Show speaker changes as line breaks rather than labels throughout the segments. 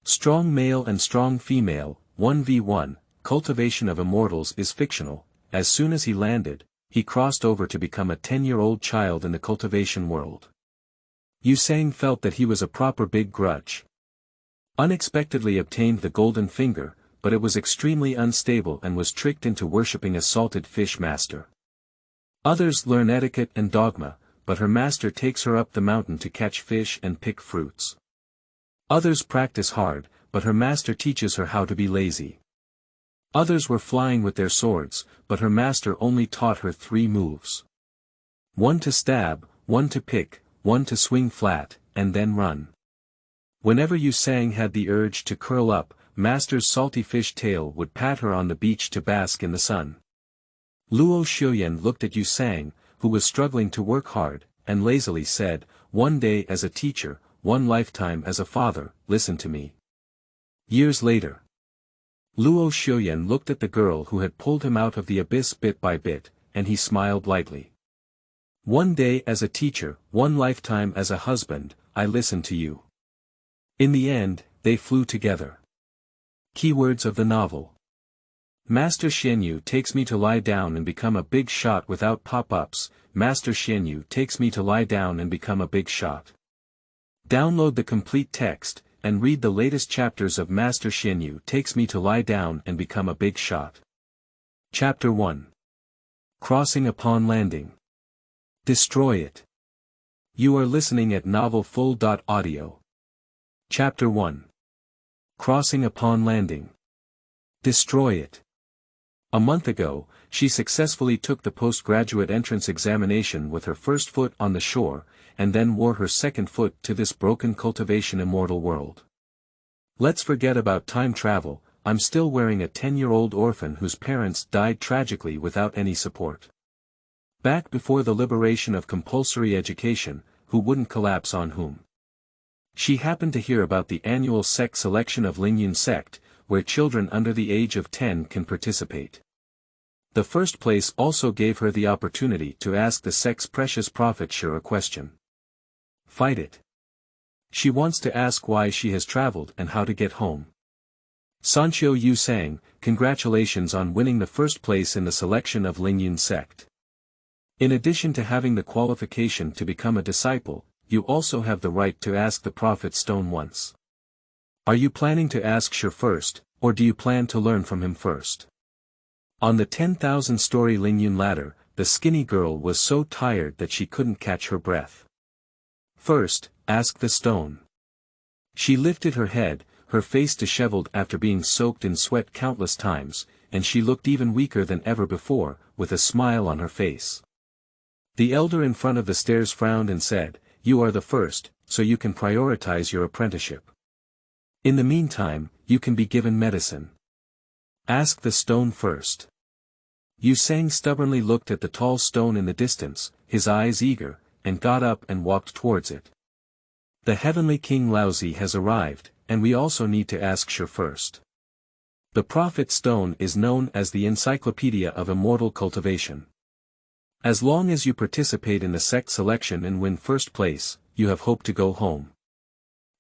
Strong male and strong female, 1v1, cultivation of immortals is fictional. As soon as he landed, he crossed over to become a 10-year-old child in the cultivation world. Yusang felt that he was a proper big grudge. Unexpectedly obtained the golden finger, but it was extremely unstable and was tricked into worshipping a salted fish master. Others learn etiquette and dogma, but her master takes her up the mountain to catch fish and pick fruits. Others practice hard, but her master teaches her how to be lazy. Others were flying with their swords, but her master only taught her 3 moves. 1 to stab, 1 to pick, 1 to swing flat, and then run. Whenever Yusang had the urge to curl up, master's salty fish tail would pat her on the beach to bask in the sun. Luo Xiuyan looked at Yusang, who was struggling to work hard, and lazily said, "One day as a teacher, 1 lifetime as a father, listen to me." Years later, Luo Xiuyan looked at the girl who had pulled him out of the abyss bit by bit, and he smiled lightly. "One day as a teacher, 1 lifetime as a husband, I listen to you." In the end, they flew together. Keywords of the novel. Master Xianyu takes me to lie down and become a big shot without pop-ups. Master Xianyu takes me to lie down and become a big shot. Download the complete text, and read the latest chapters of Master Xianyu takes me to lie down and become a big shot. Chapter 1. Crossing upon landing. Destroy it. You are listening at novelfull.audio. Chapter 1. Crossing upon landing. Destroy it. A month ago, she successfully took the postgraduate entrance examination with her first foot on the shore, and then wore her second foot to this broken cultivation immortal world. Let's forget about time travel. I'm still wearing a 10-year-old orphan whose parents died tragically without any support. Back before the liberation of compulsory education, who wouldn't collapse on whom? She happened to hear about the annual sect selection of Lingyun sect, where children under the age of 10 can participate. The first place also gave her the opportunity to ask the sect's precious prophet Sure a question. Fight it. She wants to ask why she has traveled and how to get home. Sancho Yusang, congratulations on winning the first place in the selection of Lingyun sect. In addition to having the qualification to become a disciple, you also have the right to ask the prophet stone once. Are you planning to ask Sure first, or do you plan to learn from him first? On the 10,000-story Lingyun ladder, the skinny girl was so tired that she couldn't catch her breath. First, ask the stone. She lifted her head, her face disheveled after being soaked in sweat countless times, and she looked even weaker than ever before, with a smile on her face. The elder in front of the stairs frowned and said, "You are the first, so you can prioritize your apprenticeship. In the meantime, you can be given medicine. Ask the stone first." Yusang stubbornly looked at the tall stone in the distance, his eyes eager, and got up and walked towards it. The heavenly King Laozi has arrived, and we also need to ask Sure first. The prophet stone is known as the encyclopedia of immortal cultivation. As long as you participate in the sect selection and win first place, you have hope to go home.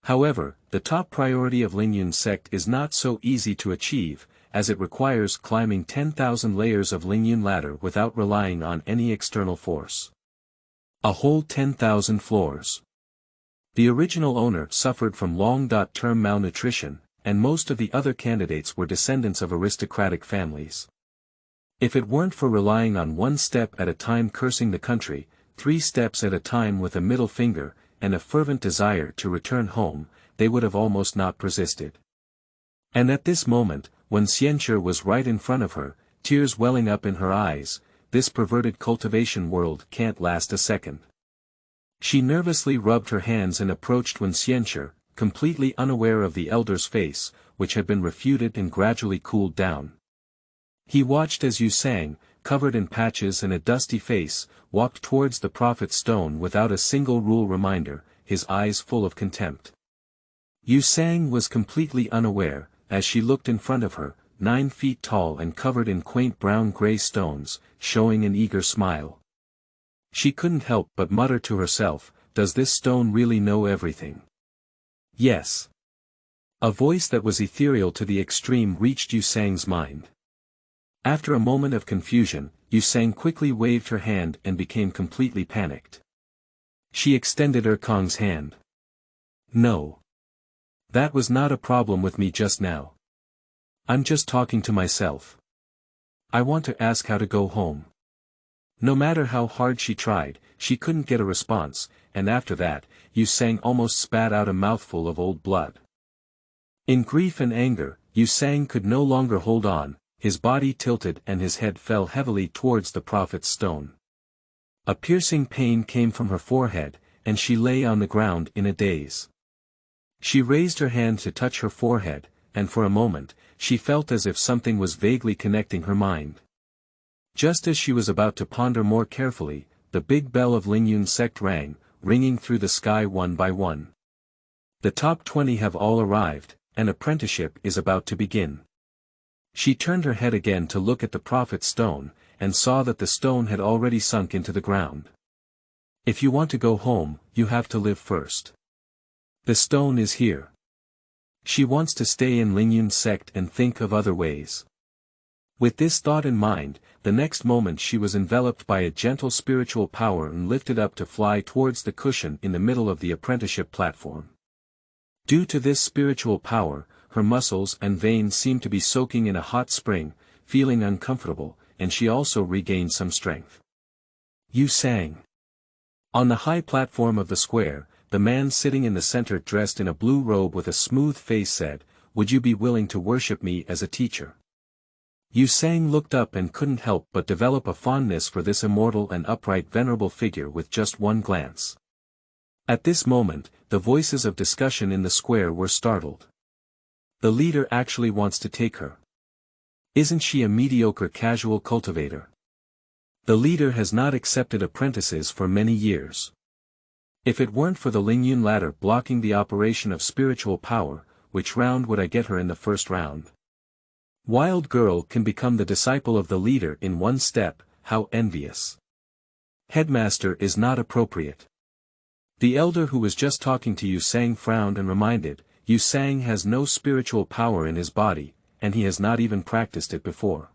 However, the top priority of Lingyun sect is not so easy to achieve, as it requires climbing 10,000 layers of Lingyun ladder without relying on any external force. A whole 10,000 floors. The original owner suffered from long-term malnutrition, and most of the other candidates were descendants of aristocratic families. If it weren't for relying on 1 step at a time cursing the country, 3 steps at a time with a middle finger, and a fervent desire to return home, they would have almost not persisted. And at this moment, when Xianyu was right in front of her, tears welling up in her eyes, this perverted cultivation world can't last a second. She nervously rubbed her hands and approached when Xianyu, completely unaware of the elder's face, which had been refuted and gradually cooled down. He watched as Yusang, covered in patches and a dusty face, walked towards the prophet stone without a single rule reminder, his eyes full of contempt. Yusang was completely unaware, as she looked in front of her, 9 feet tall and covered in quaint brown-gray stones, showing an eager smile. She couldn't help but mutter to herself, "Does this stone really know everything?" Yes. A voice that was ethereal to the extreme reached Yu Sang's mind. After a moment of confusion, Yu Sang quickly waved her hand and became completely panicked. She extended Kong's hand. No. That was not a problem with me just now. I'm just talking to myself. I want to ask how to go home. No matter how hard she tried, she couldn't get a response, and after that, Yu Sang almost spat out a mouthful of old blood. In grief and anger, Yu Sang could no longer hold on, his body tilted and his head fell heavily towards the prophet's stone. A piercing pain came from her forehead, and she lay on the ground in a daze. She raised her hand to touch her forehead, and for a moment, she felt as if something was vaguely connecting her mind. Just as she was about to ponder more carefully, the big bell of Lingyun's sect rang, ringing through the sky one by one. The top 20 have all arrived, an apprenticeship is about to begin. She turned her head again to look at the prophet's stone, and saw that the stone had already sunk into the ground. If you want to go home, you have to live first. The stone is here. She wants to stay in Lingyun's sect and think of other ways. With this thought in mind, the next moment she was enveloped by a gentle spiritual power and lifted up to fly towards the cushion in the middle of the apprenticeship platform. Due to this spiritual power, her muscles and veins seemed to be soaking in a hot spring, feeling uncomfortable, and she also regained some strength. Yu Sang. On the high platform of the square, the man sitting in the center dressed in a blue robe with a smooth face said, "Would you be willing to worship me as a teacher?" Yu Sang looked up and couldn't help but develop a fondness for this immortal and upright venerable figure with just one glance. At this moment, the voices of discussion in the square were startled. The leader actually wants to take her. Isn't she a mediocre casual cultivator? The leader has not accepted apprentices for many years. If it weren't for the Lingyun ladder blocking the operation of spiritual power, which round would I get her in the first round? Wild girl can become the disciple of the leader in one step, how envious. Headmaster is not appropriate. The elder who was just talking to Yu Sang frowned and reminded, Yu Sang has no spiritual power in his body, and he has not even practiced it before.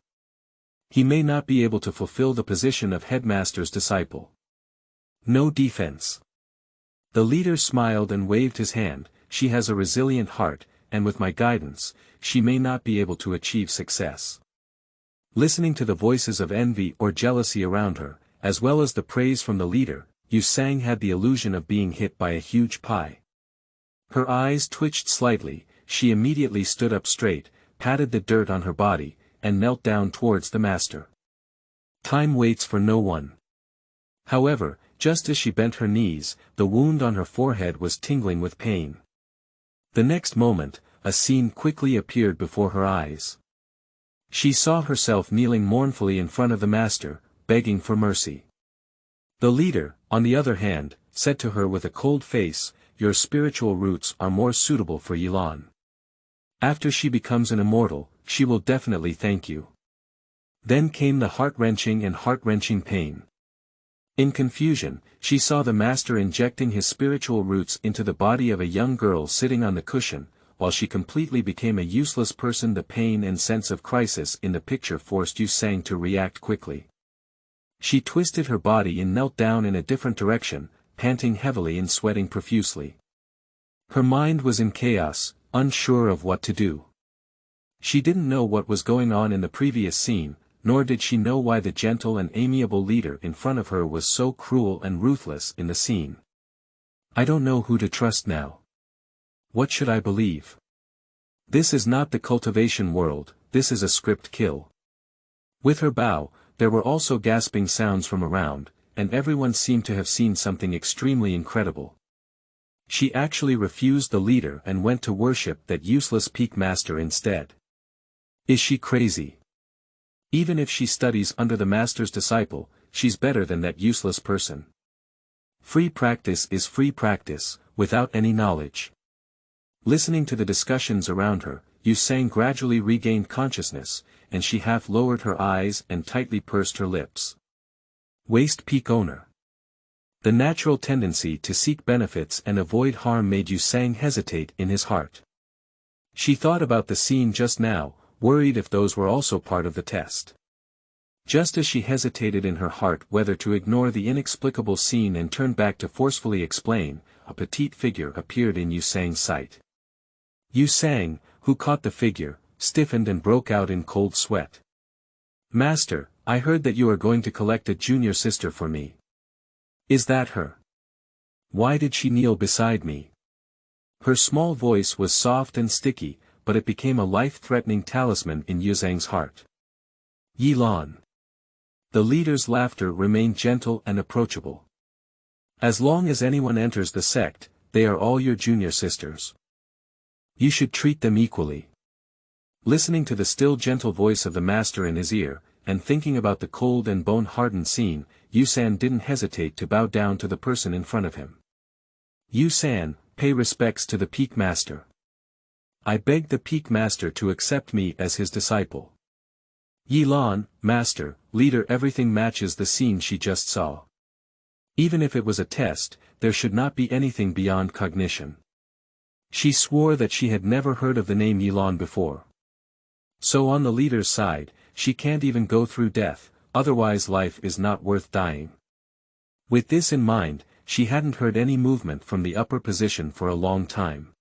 He may not be able to fulfill the position of headmaster's disciple. No defense. The leader smiled and waved his hand, she has a resilient heart, and with my guidance, she may not be able to achieve success. Listening to the voices of envy or jealousy around her, as well as the praise from the leader, Yu Sang had the illusion of being hit by a huge pie. Her eyes twitched slightly, she immediately stood up straight, patted the dirt on her body, and knelt down towards the master. Time waits for no one. However, just as she bent her knees, the wound on her forehead was tingling with pain. The next moment, a scene quickly appeared before her eyes. She saw herself kneeling mournfully in front of the master, begging for mercy. The leader, on the other hand, said to her with a cold face, "Your spiritual roots are more suitable for Yilan. After she becomes an immortal, she will definitely thank you." Then came the heart-wrenching pain. In confusion, she saw the master injecting his spiritual roots into the body of a young girl sitting on the cushion, while she completely became a useless person. The pain and sense of crisis in the picture forced Yu Sang to react quickly. She twisted her body and knelt down in a different direction, panting heavily and sweating profusely. Her mind was in chaos, unsure of what to do. She didn't know what was going on in the previous scene, nor did she know why the gentle and amiable leader in front of her was so cruel and ruthless in the scene. I don't know who to trust now. What should I believe? This is not the cultivation world, this is a script kill. With her bow, there were also gasping sounds from around, and everyone seemed to have seen something extremely incredible. She actually refused the leader and went to worship that useless peak master instead. Is she crazy? Even if she studies under the master's disciple, she's better than that useless person. Free practice is free practice, without any knowledge. Listening to the discussions around her, Yu Sang gradually regained consciousness, and she half lowered her eyes and tightly pursed her lips. Waste peak owner. The natural tendency to seek benefits and avoid harm made Yu Sang hesitate in his heart. She thought about the scene just now, worried if those were also part of the test. Just as she hesitated in her heart whether to ignore the inexplicable scene and turn back to forcefully explain, a petite figure appeared in Yu Sang's sight. Yu Sang, who caught the figure, stiffened and broke out in cold sweat. "Master, I heard that you are going to collect a junior sister for me. Is that her? Why did she kneel beside me?" Her small voice was soft and sticky, but it became a life-threatening talisman in Yu Sang's heart. "Yi Lan." The leader's laughter remained gentle and approachable. "As long as anyone enters the sect, they are all your junior sisters. You should treat them equally." Listening to the still gentle voice of the master in his ear, and thinking about the cold and bone-hardened scene, Yu San didn't hesitate to bow down to the person in front of him. "Yu San, pay respects to the Peak Master. I beg the Peak Master to accept me as his disciple." "Yi Lan, Master, leader." Everything matches the scene she just saw. Even if it was a test, there should not be anything beyond cognition. She swore that she had never heard of the name Yi Lan before. So on the leader's side, she can't even go through death, otherwise life is not worth dying. With this in mind, she hadn't heard any movement from the upper position for a long time.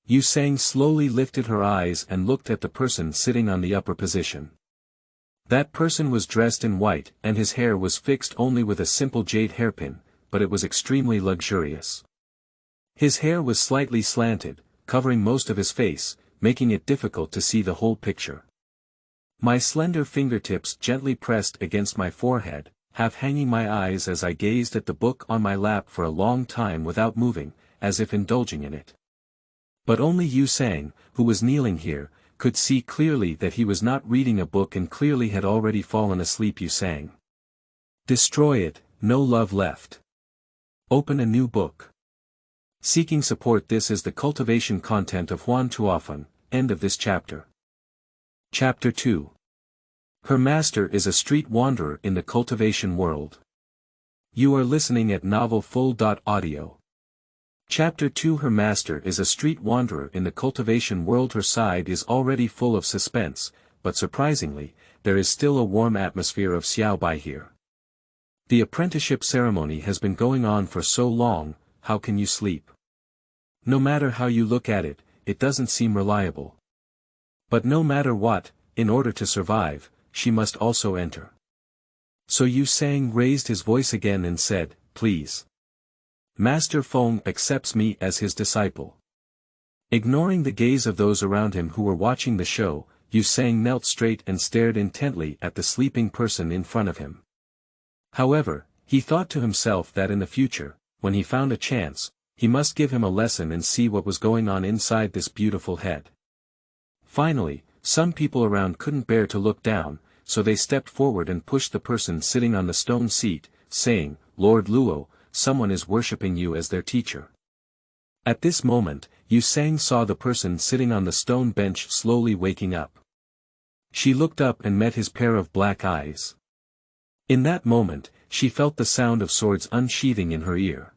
Yu Sang slowly lifted her eyes and looked at the person sitting on the upper position. That person was dressed in white and his hair was fixed only with a simple jade hairpin, but it was extremely luxurious. His hair was slightly slanted, covering most of his face, making it difficult to see the whole picture. My slender fingertips gently pressed against my forehead, half hanging my eyes as I gazed at the book on my lap for a long time without moving, as if indulging in it. But only Yu Sang, who was kneeling here, could see clearly that he was not reading a book and clearly had already fallen asleep. Yu Sang. "Destroy it, no love left. Open a new book." Seeking support. This is the cultivation content of 1-10, end of this chapter. Chapter 2. Her master is a street wanderer in the cultivation world. You are listening at novelfull.audio. Chapter 2. Her master is a street wanderer in the cultivation world. Her side is already full of suspense, but surprisingly, there is still a warm atmosphere of xiaobai here. The apprenticeship ceremony has been going on for so long, how can you sleep? No matter how you look at it, it doesn't seem reliable. But no matter what, in order to survive, she must also enter. So Yu Sang raised his voice again and said, "Please. Master Feng accepts me as his disciple." Ignoring the gaze of those around him who were watching the show, Yu Sang knelt straight and stared intently at the sleeping person in front of him. However, he thought to himself that in the future, when he found a chance, he must give him a lesson and see what was going on inside this beautiful head. Finally, some people around couldn't bear to look down, so they stepped forward and pushed the person sitting on the stone seat, saying, "Lord Luo, someone is worshipping you as their teacher." At this moment, Yu Sang saw the person sitting on the stone bench slowly waking up. She looked up and met his pair of black eyes. In that moment, she felt the sound of swords unsheathing in her ear.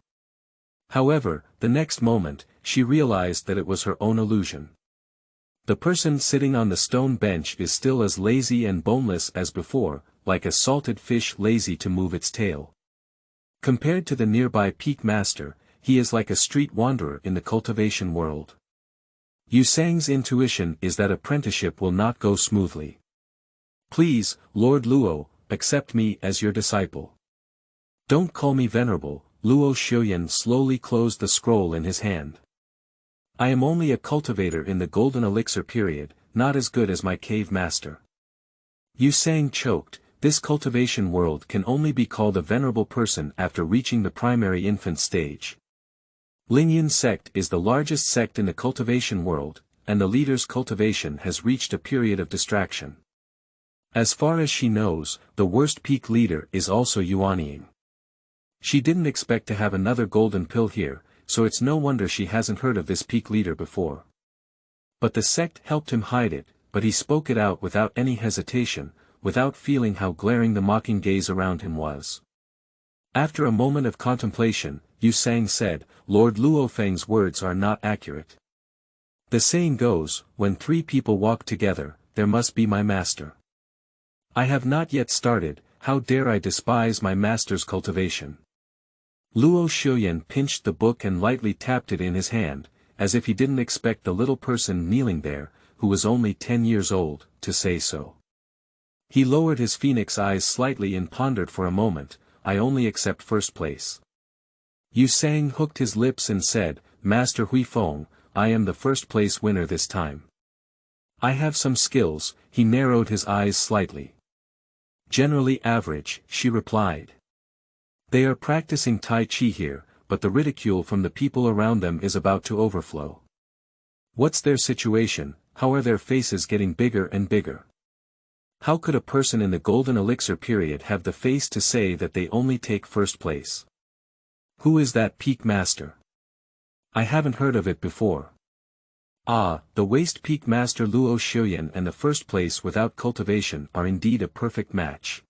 However, the next moment, she realized that it was her own illusion. The person sitting on the stone bench is still as lazy and boneless as before, like a salted fish lazy to move its tail. Compared to the nearby Peak Master, he is like a street wanderer in the cultivation world. Yu Sang's intuition is that apprenticeship will not go smoothly. "Please, Lord Luo, accept me as your disciple. Don't call me venerable." Luo Xiuyan slowly closed the scroll in his hand. "I am only a cultivator in the golden elixir period, not as good as my cave master." Yu Sang choked. This cultivation world can only be called a venerable person after reaching the primary infant stage. Lingyan sect is the largest sect in the cultivation world, and the leader's cultivation has reached a period of distraction. As far as she knows, the worst peak leader is also Yuanying. She didn't expect to have another golden pill here, so it's no wonder she hasn't heard of this peak leader before. But the sect helped him hide it, but he spoke it out without any hesitation, without feeling how glaring the mocking gaze around him was. After a moment of contemplation, Yu Sang said, "Lord Luo Feng's words are not accurate. The saying goes, when 3 people walk together, there must be my master. I have not yet started, how dare I despise my master's cultivation. Luo Xiuyan pinched the book and lightly tapped it in his hand, as if he didn't expect the little person kneeling there, who was only 10 years old, to say so. He lowered his phoenix eyes slightly and pondered for a moment, I only accept first place. Yu Sang hooked his lips and said, Master Hui Feng, I am the first place winner this time. I have some skills, he narrowed his eyes slightly. Generally average, she replied. They are practicing Tai Chi here, but the ridicule from the people around them is about to overflow. What's their situation, how are their faces getting bigger and bigger? How could a person in the golden elixir period have the face to say that they only take first place? Who is that peak master? I haven't heard of it before. Ah, the waist peak master Luo Xiuyan and the first place without cultivation are indeed a perfect match.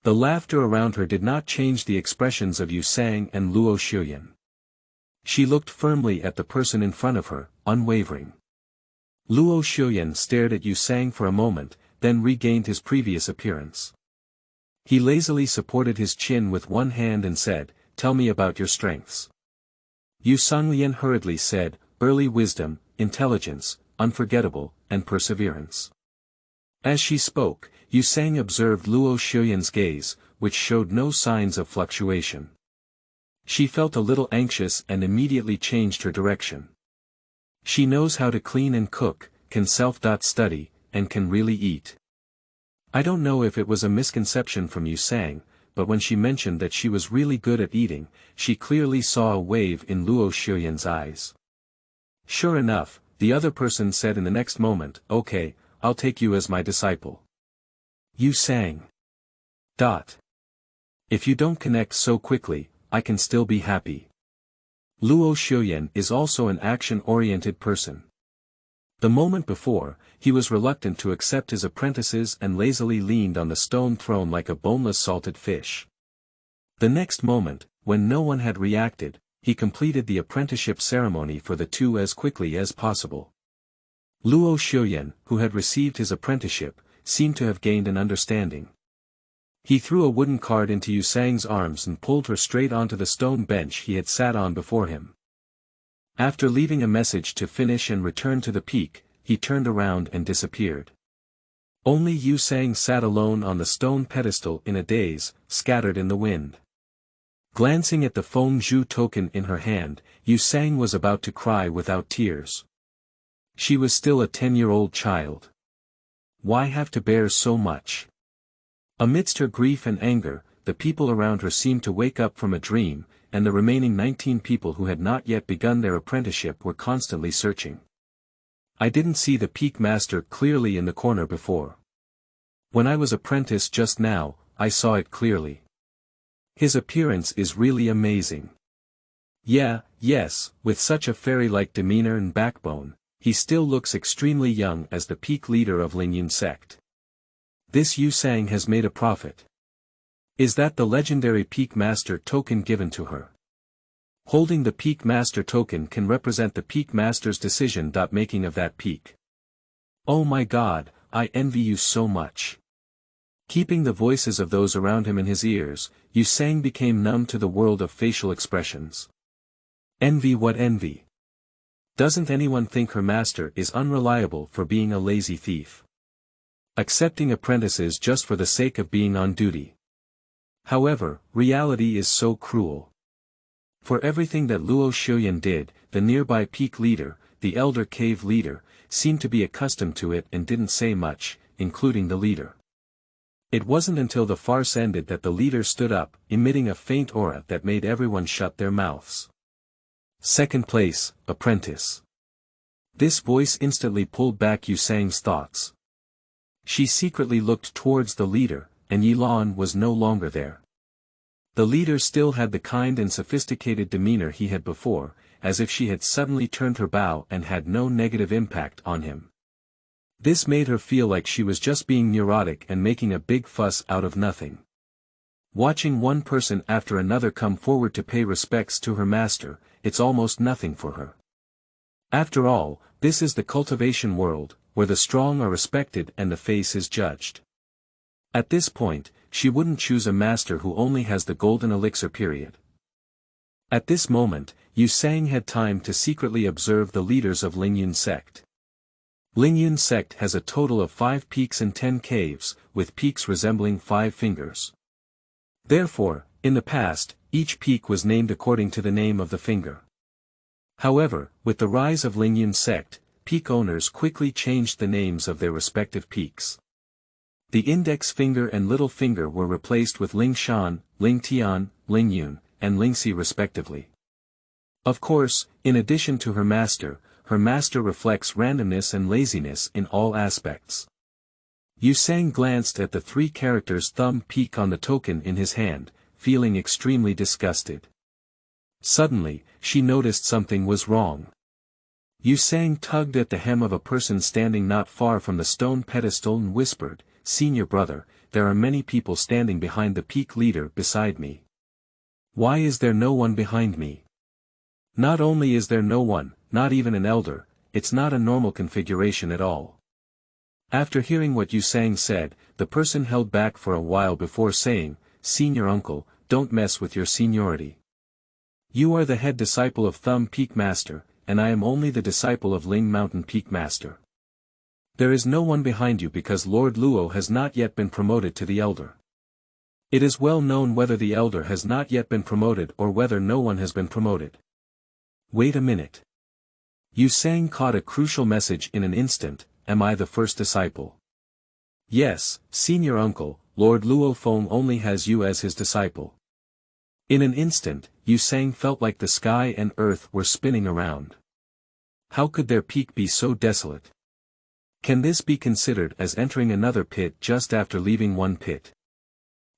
The laughter around her did not change the expressions of Yu Sang and Luo Xiuyan. She looked firmly at the person in front of her, unwavering. Luo Xiuyan stared at Yu Sang for a moment, then regained his previous appearance. He lazily supported his chin with one hand and said, Tell me about your strengths. Yu Sanglian hurriedly said, Early wisdom, intelligence, unforgettable, and perseverance. As she spoke, Yu Sang observed Luo Xiuyan's gaze, which showed no signs of fluctuation. She felt a little anxious and immediately changed her direction. She knows how to clean and cook, can self-study, and can really eat. I don't know if it was a misconception from Yu Sang, but when she mentioned that she was really good at eating, she clearly saw a wave in Luo Xiuyan's eyes. Sure enough, the other person said in the next moment, Okay, I'll take you as my disciple. Yu Sang. If you don't connect so quickly, I can still be happy. Luo Xiuyan is also an action-oriented person. The moment before, he was reluctant to accept his apprentices and lazily leaned on the stone throne like a boneless salted fish. The next moment, when no one had reacted, he completed the apprenticeship ceremony for the 2 as quickly as possible. Luo Xiuyan, who had received his apprenticeship, seemed to have gained an understanding. He threw a wooden card into Yu Sang's arms and pulled her straight onto the stone bench he had sat on before him. After leaving a message to finish and return to the peak, he turned around and disappeared. Only Yu Sang sat alone on the stone pedestal in a daze, scattered in the wind. Glancing at the Feng Zhu token in her hand, Yu Sang was about to cry without tears. She was still a 10-year-old child. Why have to bear so much? Amidst her grief and anger, the people around her seemed to wake up from a dream, and the remaining 19 people who had not yet begun their apprenticeship were constantly searching. I didn't see the peak master clearly in the corner before. When I was apprentice just now, I saw it clearly. His appearance is really amazing. Yes, with such a fairy-like demeanor and backbone, he still looks extremely young as the peak leader of Lingyun sect. This Yu Sang has made a profit. Is that the legendary Peak Master token given to her? Holding the Peak Master token can represent the Peak Master's decision-making of that peak. Oh my God, I envy you so much. Keeping the voices of those around him in his ears, Yu Sang became numb to the world of facial expressions. Envy what envy? Doesn't anyone think her master is unreliable for being a lazy thief? Accepting apprentices just for the sake of being on duty. However, reality is so cruel. For everything that Luo Xiuyan did, the nearby peak leader, the elder cave leader, seemed to be accustomed to it and didn't say much, including the leader. It wasn't until the farce ended that the leader stood up, emitting a faint aura that made everyone shut their mouths. Second place, apprentice. This voice instantly pulled back Yu Sang's thoughts. She secretly looked towards the leader, and Yilan was no longer there. The leader still had the kind and sophisticated demeanor he had before, as if she had suddenly turned her bow and had no negative impact on him. This made her feel like she was just being neurotic and making a big fuss out of nothing. Watching one person after another come forward to pay respects to her master, it's almost nothing for her. After all, this is the cultivation world, where the strong are respected and the face is judged. At this point, she wouldn't choose a master who only has the golden elixir period. At this moment, Yu Sang had time to secretly observe the leaders of Lingyun sect. Lingyun sect has a total of 5 peaks and 10 caves, with peaks resembling 5 fingers. Therefore, in the past, each peak was named according to the name of the finger. However, with the rise of Lingyun sect, peak owners quickly changed the names of their respective peaks. The index finger and little finger were replaced with Lingshan, Lingtian, Lingyun, and Lingxi respectively. Of course, in addition to her master reflects randomness and laziness in all aspects. Yu Sang glanced at the 3 characters' thumb peak on the token in his hand, feeling extremely disgusted. Suddenly, she noticed something was wrong. Yu Sang tugged at the hem of a person standing not far from the stone pedestal and whispered, "Senior brother, there are many people standing behind the peak leader beside me. Why is there no one behind me? Not only is there no one, not even an elder, it's not a normal configuration at all." After hearing what Yu Sang said, the person held back for a while before saying, "Senior uncle, don't mess with your seniority. You are the head disciple of Thumb Peak Master, and I am only the disciple of Ling Mountain Peak Master. There is no one behind you because Lord Luo has not yet been promoted to the elder. It is well known whether the elder has not yet been promoted or whether no one has been promoted." Wait a minute. Yu Sang caught a crucial message in an instant, "Am I the first disciple?" "Yes, senior uncle, Lord Luo Feng only has you as his disciple." In an instant, Yu Sang felt like the sky and earth were spinning around. How could their peak be so desolate? Can this be considered as entering another pit just after leaving one pit?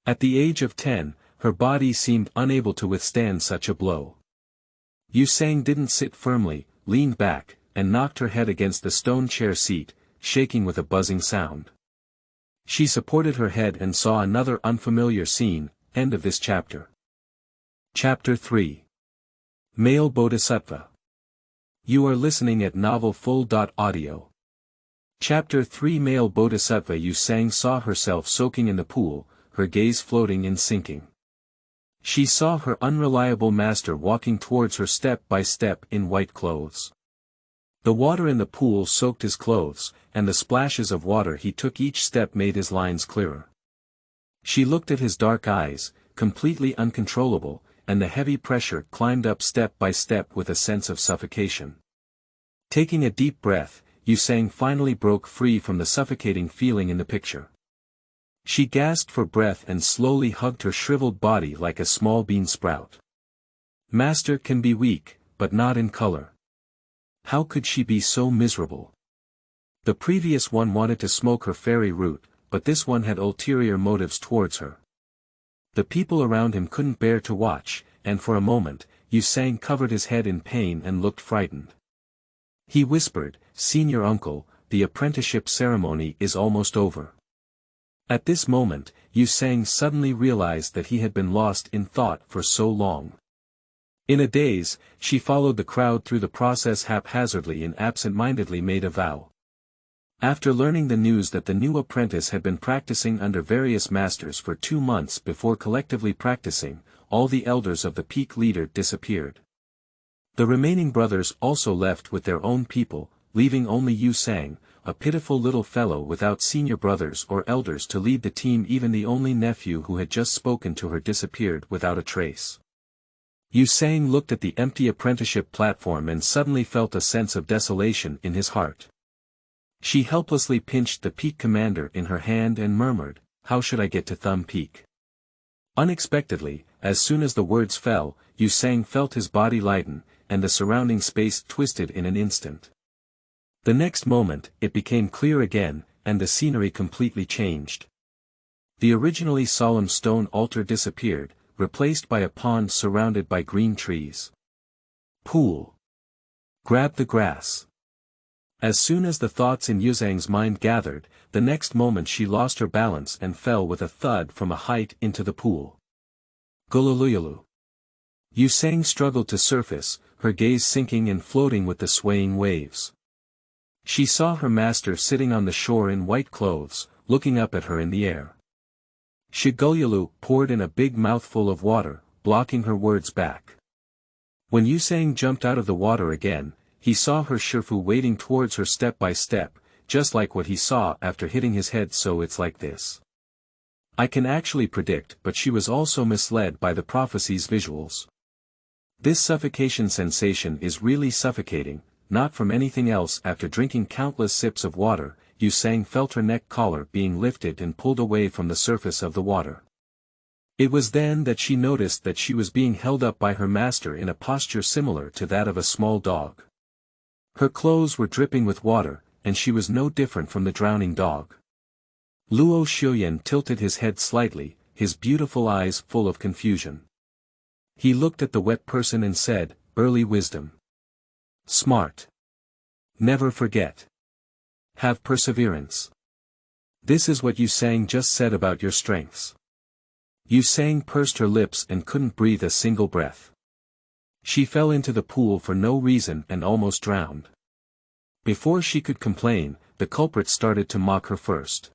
At the age of 10, her body seemed unable to withstand such a blow. Yu Sang didn't sit firmly, leaned back, and knocked her head against the stone chair seat, shaking with a buzzing sound. She supported her head and saw another unfamiliar scene. End of this chapter. Chapter 3. Male Bodhisattva. You are listening at novelfull.audio. Chapter 3. Male Bodhisattva. Yu Sang saw herself soaking in the pool, her gaze floating and sinking. She saw her unreliable master walking towards her step by step in white clothes. The water in the pool soaked his clothes, and the splashes of water he took each step made his lines clearer. She looked at his dark eyes, completely uncontrollable, and the heavy pressure climbed up step by step with a sense of suffocation. Taking a deep breath, Yu Sang finally broke free from the suffocating feeling in the picture. She gasped for breath and slowly hugged her shriveled body like a small bean sprout. Master can be weak, but not in color. How could she be so miserable? The previous one wanted to smoke her fairy root, but this one had ulterior motives towards her. The people around him couldn't bear to watch, and for a moment, Yu Sang covered his head in pain and looked frightened. He whispered, "Senior uncle, the apprenticeship ceremony is almost over." At this moment, Yu Sang suddenly realized that he had been lost in thought for so long. In a daze, she followed the crowd through the process haphazardly and absent-mindedly made a vow. After learning the news that the new apprentice had been practicing under various masters for 2 months before collectively practicing, all the elders of the peak leader disappeared. The remaining brothers also left with their own people, leaving only Yu Sang, a pitiful little fellow without senior brothers or elders to lead the team. Even the only nephew who had just spoken to her disappeared without a trace. Yu Sang looked at the empty apprenticeship platform and suddenly felt a sense of desolation in his heart. She helplessly pinched the peak commander in her hand and murmured, "How should I get to Thumb Peak?" Unexpectedly, as soon as the words fell, Yu Sang felt his body lighten, and the surrounding space twisted in an instant. The next moment, it became clear again, and the scenery completely changed. The originally solemn stone altar disappeared, replaced by a pond surrounded by green trees. Pool. Grab the grass. As soon as the thoughts in Yu Sang's mind gathered, the next moment she lost her balance and fell with a thud from a height into the pool. Gululuyulu. Yu Sang struggled to surface, her gaze sinking and floating with the swaying waves. She saw her master sitting on the shore in white clothes, looking up at her in the air. Shigulyalu poured in a big mouthful of water, blocking her words back. When Yusang jumped out of the water again, he saw her Shifu wading towards her step by step, just like what he saw after hitting his head. So it's like this. I can actually predict, but she was also misled by the prophecy's visuals. This suffocation sensation is really suffocating, not from anything else. After drinking countless sips of water, Yusang felt her neck collar being lifted and pulled away from the surface of the water. It was then that she noticed that she was being held up by her master in a posture similar to that of a small dog. Her clothes were dripping with water, and she was no different from the drowning dog. Luo Xiuyan tilted his head slightly, his beautiful eyes full of confusion. He looked at the wet person and said, "Early wisdom. Smart. Never forget. Have perseverance. This is what Yusang just said about your strengths." Yusang pursed her lips and couldn't breathe a single breath. She fell into the pool for no reason and almost drowned. Before she could complain, the culprit started to mock her first.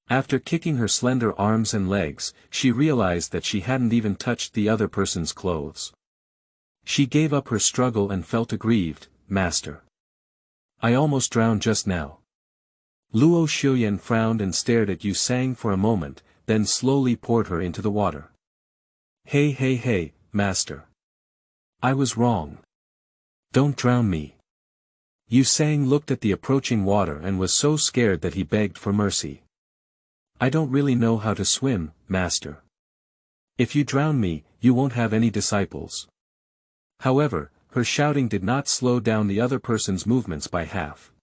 After kicking her slender arms and legs, she realized that she hadn't even touched the other person's clothes. She gave up her struggle and felt aggrieved. "Master. I almost drowned just now." Luo Xiuyan frowned and stared at Yusang for a moment, then slowly poured her into the water. Hey, master. I was wrong. Don't drown me." Yusang looked at the approaching water and was so scared that he begged for mercy. "I don't really know how to swim, master. If you drown me, you won't have any disciples." However, her shouting did not slow down the other person's movements by half.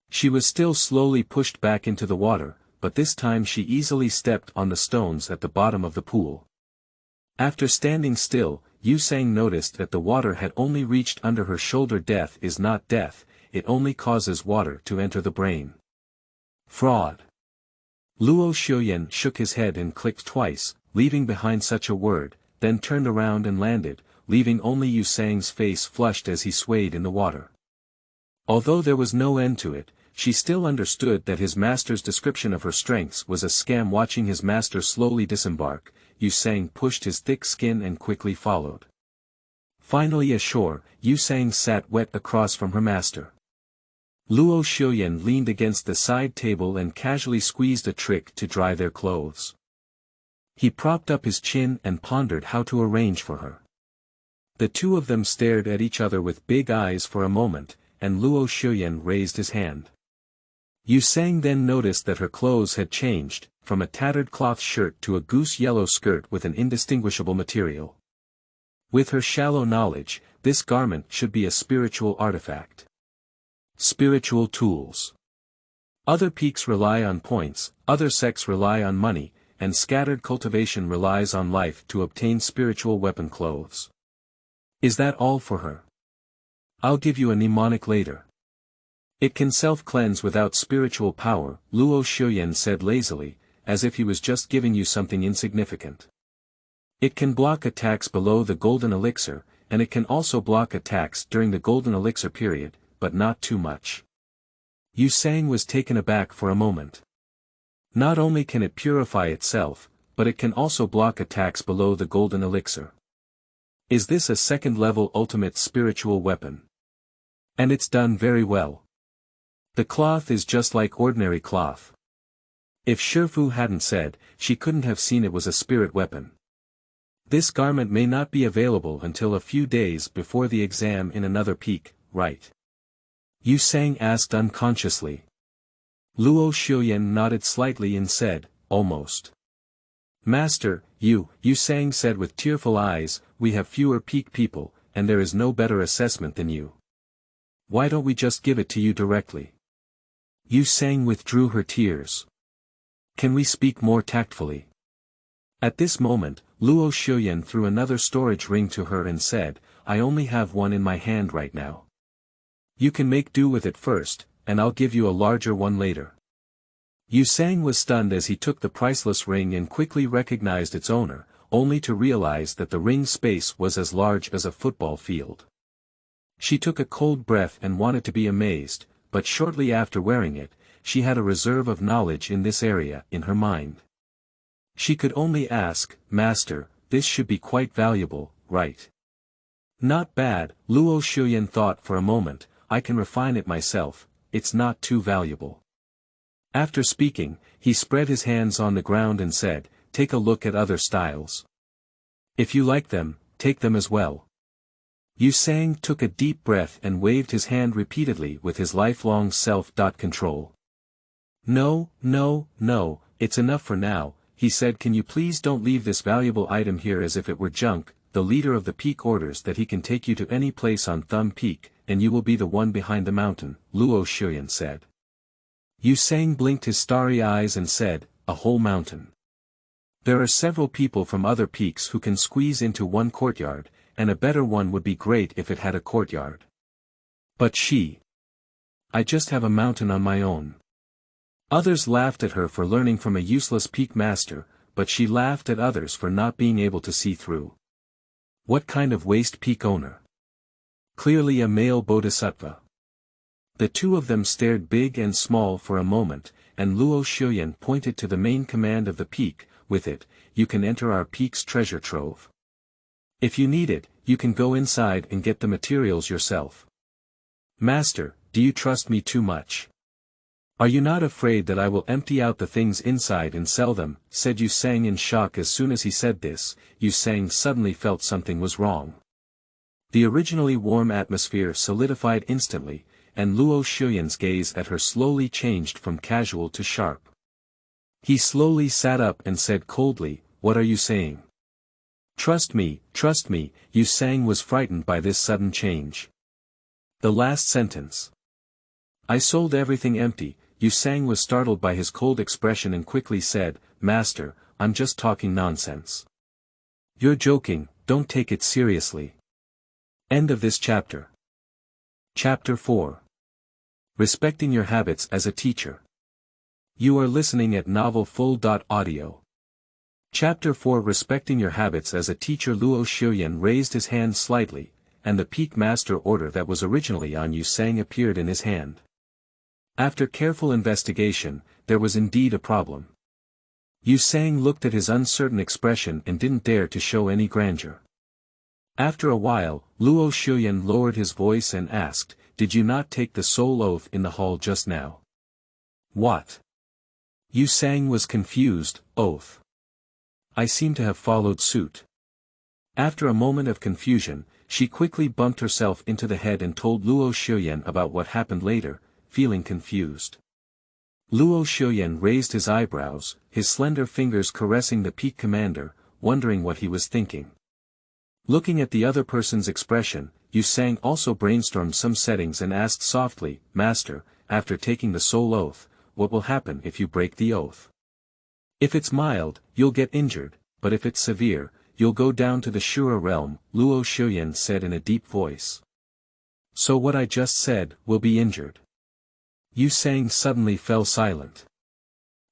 She was still slowly pushed back into the water, but this time she easily stepped on the stones at the bottom of the pool. After standing still, Yusang noticed that the water had only reached under her shoulder. Death is not death, it only causes water to enter the brain. Fraud. Luo Xiuyan shook his head and clicked twice, leaving behind such a word, then turned around and landed, leaving only Yusang's face flushed as he swayed in the water. Although there was no end to it, she still understood that his master's description of her strengths was a scam. Watching his master slowly disembark, Yusang pushed his thick skin and quickly followed. Finally ashore, Yusang sat wet across from her master. Luo Xiuyan leaned against the side table and casually squeezed a trick to dry their clothes. He propped up his chin and pondered how to arrange for her. The two of them stared at each other with big eyes for a moment, and Luo Xiuyan raised his hand. Yusang then noticed that her clothes had changed, from a tattered cloth shirt to a goose-yellow skirt with an indistinguishable material. With her shallow knowledge, this garment should be a spiritual artifact. Spiritual tools. Other peaks rely on points, other sects rely on money, and scattered cultivation relies on life to obtain spiritual weapon clothes. Is that all for her? I'll give you a mnemonic later. It can self-cleanse without spiritual power, Luo Xiuyan said lazily, as if he was just giving you something insignificant. It can block attacks below the golden elixir, and it can also block attacks during the golden elixir period, but not too much. Yusang was taken aback for a moment. Not only can it purify itself, but it can also block attacks below the golden elixir. Is this a second-level ultimate spiritual weapon? And it's done very well. The cloth is just like ordinary cloth. If Shifu hadn't said, she couldn't have seen it was a spirit weapon. This garment may not be available until a few days before the exam in another peak, right? Yusang asked unconsciously. Luo Xiuyan nodded slightly and said, almost. Master, Yusang said with tearful eyes, we have fewer peak people, and there is no better assessment than you. Why don't we just give it to you directly? Yusang withdrew her tears. Can we speak more tactfully? At this moment, Luo Xiuyan threw another storage ring to her and said, I only have one in my hand right now. You can make do with it first, and I'll give you a larger one later. Yusang was stunned as he took the priceless ring and quickly recognized its owner, only to realize that the ring's space was as large as a football field. She took a cold breath and wanted to be amazed, but shortly after wearing it, she had a reserve of knowledge in this area in her mind. She could only ask, Master, this should be quite valuable, right? Not bad, Luo Xuyan thought for a moment, I can refine it myself, it's not too valuable. After speaking, he spread his hands on the ground and said, take a look at other styles. If you like them, take them as well. Yu Sang took a deep breath and waved his hand repeatedly with his lifelong self-control. No, it's enough for now, he said. Can you please don't leave this valuable item here as if it were junk? The leader of the peak orders that he can take you to any place on Thumb Peak, and you will be the one behind the mountain, Luo Xuyan said. Yu Sang blinked his starry eyes and said, a whole mountain. There are several people from other peaks who can squeeze into one courtyard, and a better one would be great if it had a courtyard. But I just have a mountain on my own. Others laughed at her for learning from a useless peak master, but she laughed at others for not being able to see through. What kind of waste peak owner? Clearly a male bodhisattva. The two of them stared big and small for a moment, and Luo Xuyan pointed to the main command of the peak. With it, you can enter our peak's treasure trove. If you need it, you can go inside and get the materials yourself. Master, do you trust me too much? Are you not afraid that I will empty out the things inside and sell them? Said Yu Sang in shock. As soon as he said this, Yu Sang suddenly felt something was wrong. The originally warm atmosphere solidified instantly, and Luo Xuyan's gaze at her slowly changed from casual to sharp. He slowly sat up and said coldly, what are you saying? Trust me, Yu Sang was frightened by this sudden change. The last sentence. I sold everything empty. Yu Sang was startled by his cold expression and quickly said, Master, I'm just talking nonsense. You're joking, don't take it seriously. End of this chapter. Chapter 4. Respecting your habits as a teacher. You are listening at novelfull.audio. Chapter 4. Respecting your habits as a teacher. Luo Xuyan raised his hand slightly, and the peak master order that was originally on Yu Sang appeared in his hand. After careful investigation, there was indeed a problem. Yu Sang looked at his uncertain expression and didn't dare to show any grandeur. After a while, Luo Xuyan lowered his voice and asked, did you not take the soul oath in the hall just now? What? Yu Sang was confused. Oath. I seem to have followed suit. After a moment of confusion, she quickly bumped herself into the head and told Luo Xuyan about what happened later, feeling confused. Luo Xuyan raised his eyebrows, his slender fingers caressing the peak commander, wondering what he was thinking. Looking at the other person's expression, Yu Sang also brainstormed some settings and asked softly, Master, after taking the soul oath, what will happen if you break the oath? If it's mild, you'll get injured, but if it's severe, you'll go down to the Shura realm, Luo Xuyan said in a deep voice. So what I just said, will be injured. Yu Sang suddenly fell silent.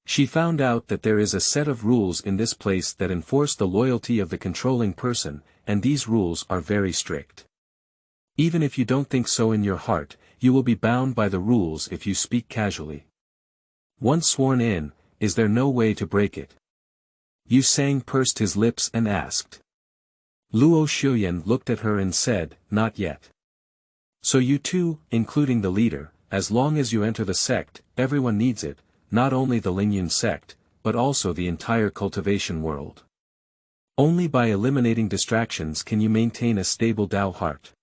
She found out that there is a set of rules in this place that enforce the loyalty of the controlling person, and these rules are very strict. Even if you don't think so in your heart, you will be bound by the rules if you speak casually. Once sworn in, is there no way to break it? Yu Sang pursed his lips and asked. Luo Xuyan looked at her and said, not yet. So you too, including the leader, as long as you enter the sect, everyone needs it, not only the Lingyun sect, but also the entire cultivation world. Only by eliminating distractions can you maintain a stable Tao heart.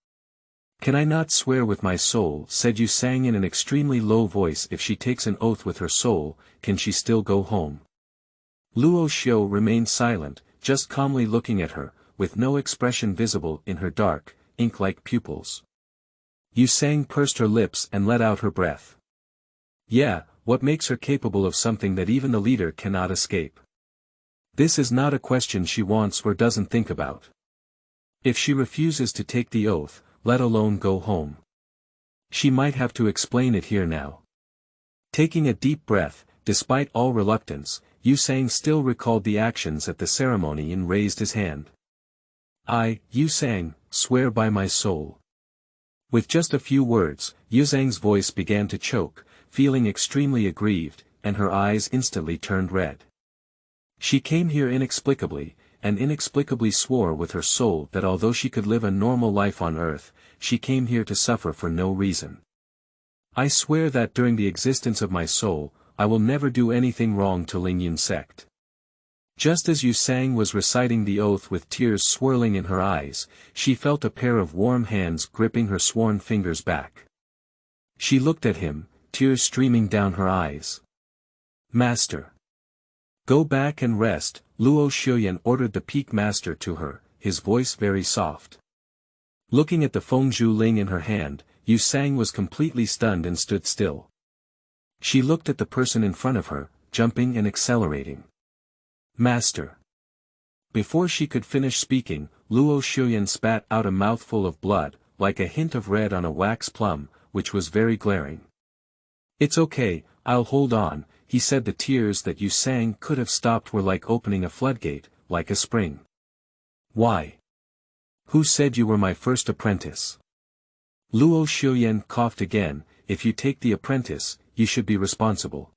Can I not swear with my soul? Said Yu Sang in an extremely low voice. If she takes an oath with her soul, can she still go home? Luo Xiu remained silent, just calmly looking at her, with no expression visible in her dark, ink-like pupils. Yu Sang pursed her lips and let out her breath. Yeah, what makes her capable of something that even the leader cannot escape? This is not a question she wants or doesn't think about. If she refuses to take the oath, let alone go home, she might have to explain it here now. Taking a deep breath, despite all reluctance, Yu Sang still recalled the actions at the ceremony and raised his hand. I, Yu Sang, swear by my soul. With just a few words, Yuzhang's voice began to choke, feeling extremely aggrieved, and her eyes instantly turned red. She came here inexplicably, and inexplicably swore with her soul that although she could live a normal life on earth, she came here to suffer for no reason. I swear that during the existence of my soul, I will never do anything wrong to Lingyun sect. Just as Yusang was reciting the oath with tears swirling in her eyes, she felt a pair of warm hands gripping her sworn fingers back. She looked at him, tears streaming down her eyes. Master. Go back and rest, Luo Xiuyan ordered the peak master to her, his voice very soft. Looking at the Fengzhu Ling in her hand, Yusang was completely stunned and stood still. She looked at the person in front of her, jumping and accelerating. Master. Before she could finish speaking, Luo Xiuyan spat out a mouthful of blood, like a hint of red on a wax plum, which was very glaring. It's okay, I'll hold on, he said. The tears that Yusang could have stopped were like opening a floodgate, like a spring. Why? Who said you were my first apprentice? Luo Xiuyan coughed again. If you take the apprentice, you should be responsible.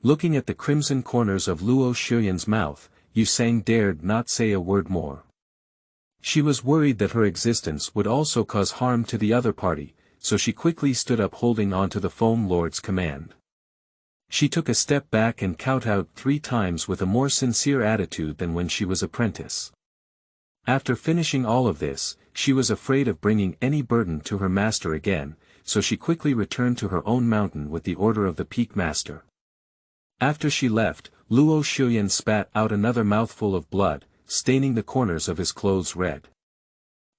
Looking at the crimson corners of Luo Xiuyan's mouth, Yusang dared not say a word more. She was worried that her existence would also cause harm to the other party, so she quickly stood up holding on to the Foam Lord's command. She took a step back and kowtowed 3 times with a more sincere attitude than when she was apprentice. After finishing all of this, she was afraid of bringing any burden to her master again, so she quickly returned to her own mountain with the order of the peak master. After she left, Luo Xiuyan spat out another mouthful of blood, staining the corners of his clothes red.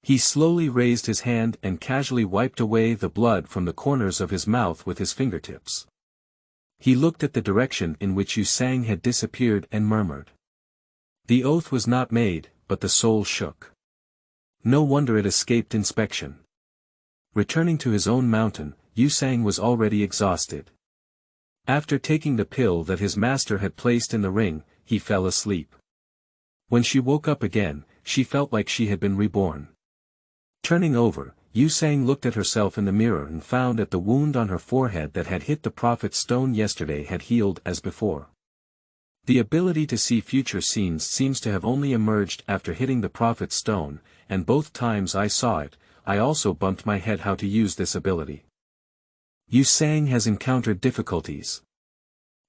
He slowly raised his hand and casually wiped away the blood from the corners of his mouth with his fingertips. He looked at the direction in which Yusang had disappeared and murmured. The oath was not made, but the soul shook. No wonder it escaped inspection. Returning to his own mountain, Yusang was already exhausted. After taking the pill that his master had placed in the ring, he fell asleep. When she woke up again, she felt like she had been reborn. Turning over, Yusang looked at herself in the mirror and found that the wound on her forehead that had hit the prophet's stone yesterday had healed as before. The ability to see future scenes seems to have only emerged after hitting the prophet's stone, and both times I saw it, I also bumped my head how to use this ability. Yusang has encountered difficulties.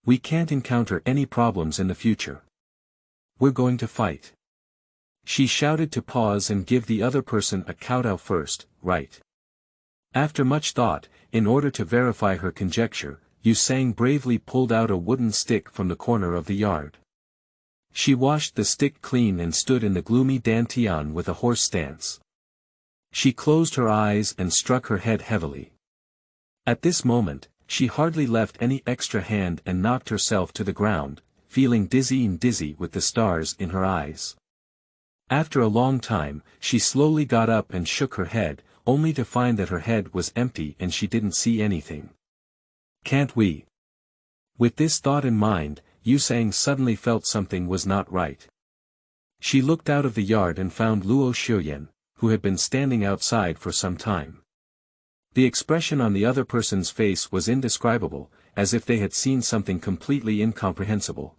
We can't encounter any problems in the future. We're going to fight. She shouted to pause and give the other person a kowtow first, right? After much thought, in order to verify her conjecture, Yusang bravely pulled out a wooden stick from the corner of the yard. She washed the stick clean and stood in the gloomy dantian with a horse stance. She closed her eyes and struck her head heavily. At this moment, she hardly left any extra hand and knocked herself to the ground, feeling dizzy with the stars in her eyes. After a long time, she slowly got up and shook her head, only to find that her head was empty and she didn't see anything. Can't we? With this thought in mind, Yusang suddenly felt something was not right. She looked out of the yard and found Luo Xiuyan, who had been standing outside for some time. The expression on the other person's face was indescribable, as if they had seen something completely incomprehensible.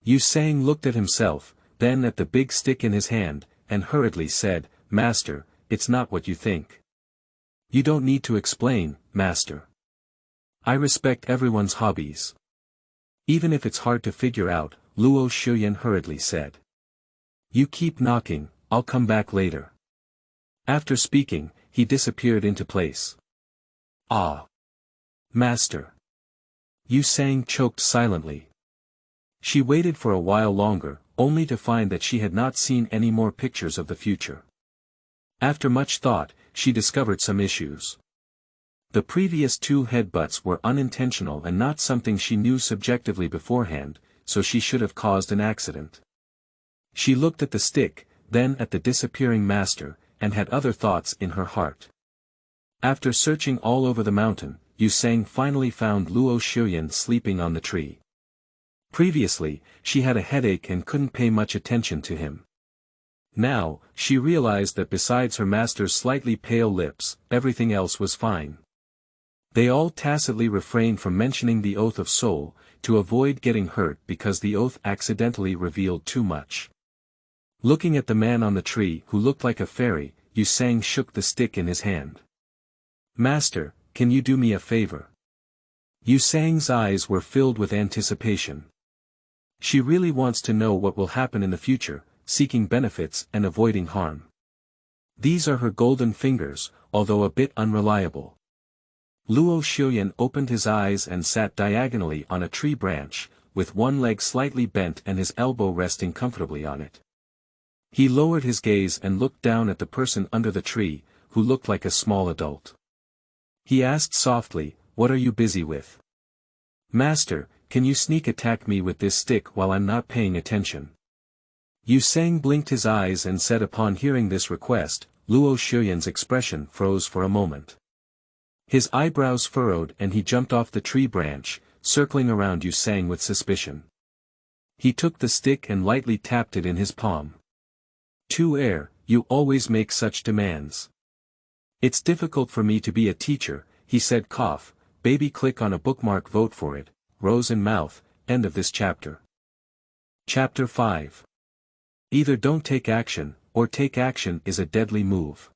Yusang looked at himself, then at the big stick in his hand, and hurriedly said, "Master, it's not what you think. You don't need to explain, Master. I respect everyone's hobbies. Even if it's hard to figure out," Luo Xiuyan hurriedly said. "You keep knocking, I'll come back later." After speaking, he disappeared into place. Ah! Master! Yusang choked silently. She waited for a while longer, only to find that she had not seen any more pictures of the future. After much thought, she discovered some issues. The previous 2 headbutts were unintentional and not something she knew subjectively beforehand, so she should have caused an accident. She looked at the stick, then at the disappearing master, and had other thoughts in her heart. After searching all over the mountain, Yusang finally found Luo Xiuyan sleeping on the tree. Previously, she had a headache and couldn't pay much attention to him. Now, she realized that besides her master's slightly pale lips, everything else was fine. They all tacitly refrained from mentioning the oath of soul, to avoid getting hurt because the oath accidentally revealed too much. Looking at the man on the tree who looked like a fairy, Yu-sang shook the stick in his hand. "Master, can you do me a favor?" Yu-sang's eyes were filled with anticipation. She really wants to know what will happen in the future, seeking benefits and avoiding harm. These are her golden fingers, although a bit unreliable. Luo Xiuyan opened his eyes and sat diagonally on a tree branch, with one leg slightly bent and his elbow resting comfortably on it. He lowered his gaze and looked down at the person under the tree, who looked like a small adult. He asked softly, "What are you busy with?" "Master, can you sneak attack me with this stick while I'm not paying attention?" Yu-sang blinked his eyes and said upon hearing this request, Luo Xiuyan's expression froze for a moment. His eyebrows furrowed and he jumped off the tree branch, circling around Yu-sang with suspicion. He took the stick and lightly tapped it in his palm. "To air, you always make such demands." "It's difficult for me to be a teacher," he said. Baby click on a bookmark, vote for it, rose in mouth, end of this chapter. Chapter 5. Either don't take action, or take action is a deadly move.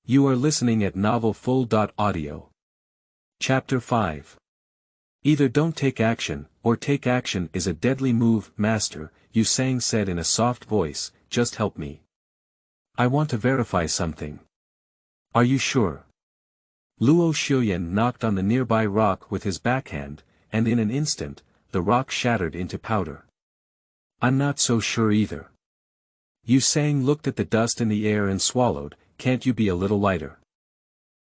You are listening at novelfull.audio. Chapter 5. Either don't take action, or take action is a deadly move. "Master," Yu-sang said in a soft voice, "just help me. I want to verify something." "Are you sure?" Luo Xiuyan knocked on the nearby rock with his backhand, and in an instant, the rock shattered into powder. "I'm not so sure either." Yu-sang looked at the dust in the air and swallowed, "Can't you be a little lighter?"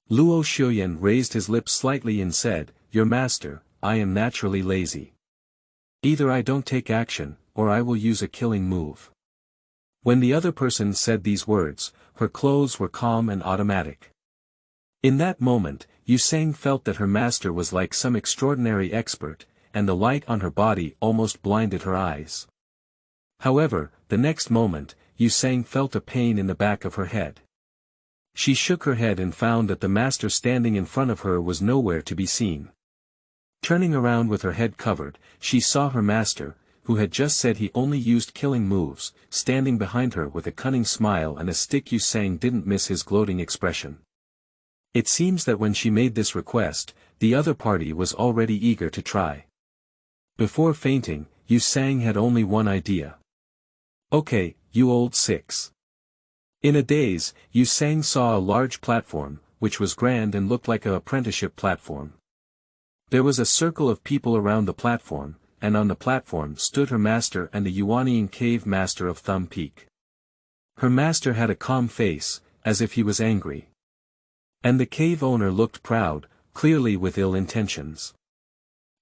Luo Xiuyan raised his lips slightly and said, "Your master, I am naturally lazy. Either I don't take action, or I will use a killing move." When the other person said these words, her clothes were calm and automatic. In that moment, Yu-sang felt that her master was like some extraordinary expert, and the light on her body almost blinded her eyes. However, the next moment, Yu-sang felt a pain in the back of her head. She shook her head and found that the master standing in front of her was nowhere to be seen. Turning around with her head covered, she saw her master, who had just said he only used killing moves, standing behind her with a cunning smile and a stick. Yu-sang didn't miss his gloating expression. It seems that when she made this request, the other party was already eager to try. Before fainting, Yu-sang had only one idea. "Okay, you old six." In a daze, Yu-sang saw a large platform, which was grand and looked like an apprenticeship platform. There was a circle of people around the platform, and on the platform stood her master and the Yuanying cave master of Thumb Peak. Her master had a calm face, as if he was angry. And the cave owner looked proud, clearly with ill intentions.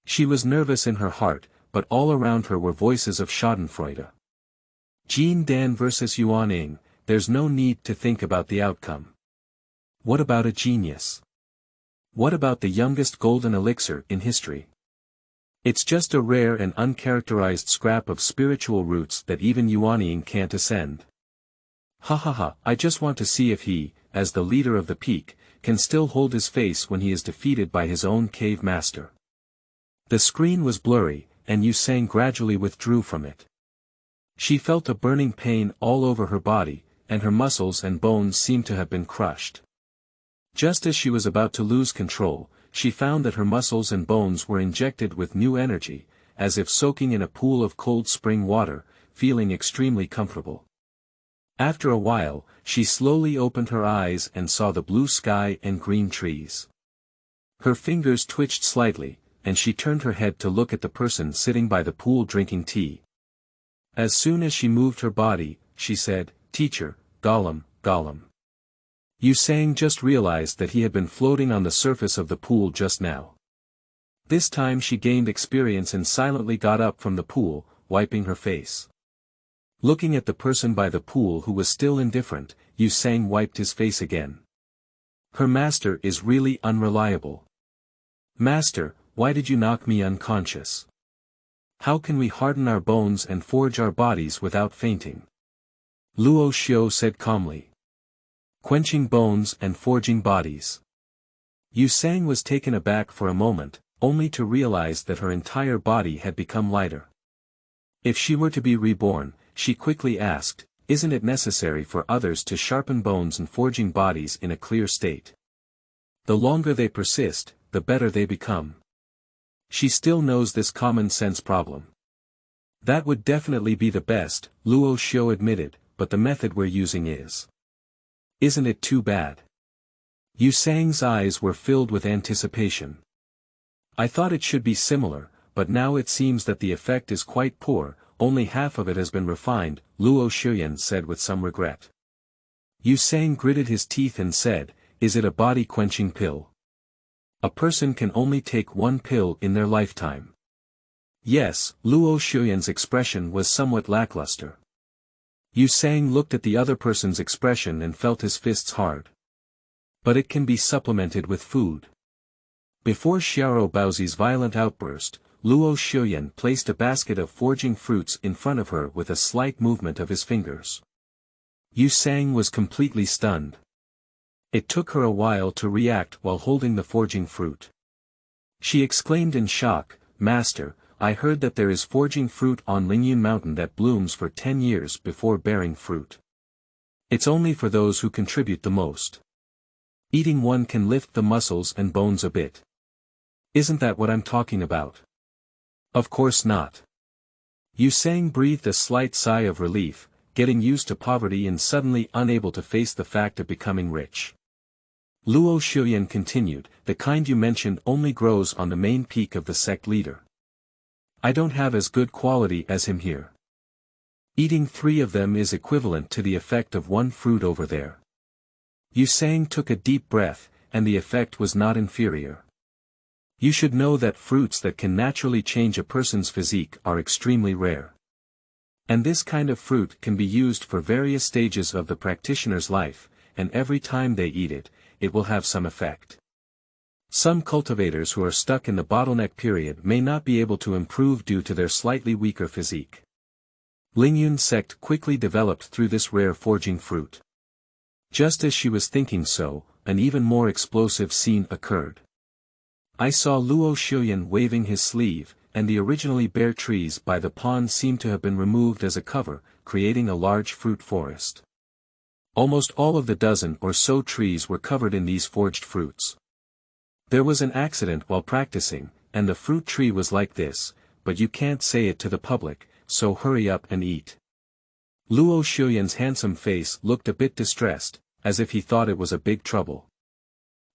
She was nervous in her heart, but all around her were voices of schadenfreude. Jin Dan versus Yuanying, there's no need to think about the outcome. What about a genius? What about the youngest golden elixir in history? It's just a rare and uncharacterized scrap of spiritual roots that even Yuanying can't ascend. Ha ha ha, I just want to see if he, as the leader of the peak, can still hold his face when he is defeated by his own cave master. The screen was blurry, and Yu-sang gradually withdrew from it. She felt a burning pain all over her body, and her muscles and bones seemed to have been crushed. Just as she was about to lose control, she found that her muscles and bones were injected with new energy, as if soaking in a pool of cold spring water, feeling extremely comfortable. After a while, she slowly opened her eyes and saw the blue sky and green trees. Her fingers twitched slightly, and she turned her head to look at the person sitting by the pool drinking tea. As soon as she moved her body, she said, "Teacher, Gollum, Gollum." Yu-sang just realized that he had been floating on the surface of the pool just now. This time she gained experience and silently got up from the pool, wiping her face. Looking at the person by the pool who was still indifferent, Yu-sang wiped his face again. Her master is really unreliable. "Master, why did you knock me unconscious? How can we harden our bones and forge our bodies without fainting?" Luo Xiu said calmly. Quenching bones and forging bodies. Yu Sang was taken aback for a moment, only to realize that her entire body had become lighter. If she were to be reborn, she quickly asked, isn't it necessary for others to sharpen bones and forging bodies in a clear state? The longer they persist, the better they become. She still knows this common sense problem. That would definitely be the best, Luo Xiu admitted, but the method we're using is. Isn't it too bad? Yu Sang's eyes were filled with anticipation. I thought it should be similar, but now it seems that the effect is quite poor, only half of it has been refined, Luo Xiuyan said with some regret. Yu Sang gritted his teeth and said, is it a body-quenching pill? A person can only take one pill in their lifetime. Yes, Luo Xiuyan's expression was somewhat lackluster. Yu Sang looked at the other person's expression and felt his fists hard. But it can be supplemented with food. Before Xiao Baozi's violent outburst, Luo Xiuyan placed a basket of forging fruits in front of her with a slight movement of his fingers. Yu Sang was completely stunned. It took her a while to react while holding the forging fruit. She exclaimed in shock, Master, I heard that there is forging fruit on Lingyun Mountain that blooms for 10 years before bearing fruit. It's only for those who contribute the most. Eating one can lift the muscles and bones a bit. Isn't that what I'm talking about? Of course not. Yu Sang breathed a slight sigh of relief, getting used to poverty and suddenly unable to face the fact of becoming rich. Luo Xiuyan continued, the kind you mentioned only grows on the main peak of the sect leader. I don't have as good quality as him here. Eating 3 of them is equivalent to the effect of 1 fruit over there. Yu Sang took a deep breath, and the effect was not inferior. You should know that fruits that can naturally change a person's physique are extremely rare. And this kind of fruit can be used for various stages of the practitioner's life, and every time they eat it, it will have some effect. Some cultivators who are stuck in the bottleneck period may not be able to improve due to their slightly weaker physique. Lingyun sect quickly developed through this rare forging fruit. Just as she was thinking so, an even more explosive scene occurred. I saw Luo Xiuyan waving his sleeve, and the originally bare trees by the pond seemed to have been removed as a cover, creating a large fruit forest. Almost all of the dozen or so trees were covered in these forged fruits. There was an accident while practicing, and the fruit tree was like this, but you can't say it to the public, so hurry up and eat. Luo Xiuyan's handsome face looked a bit distressed, as if he thought it was a big trouble.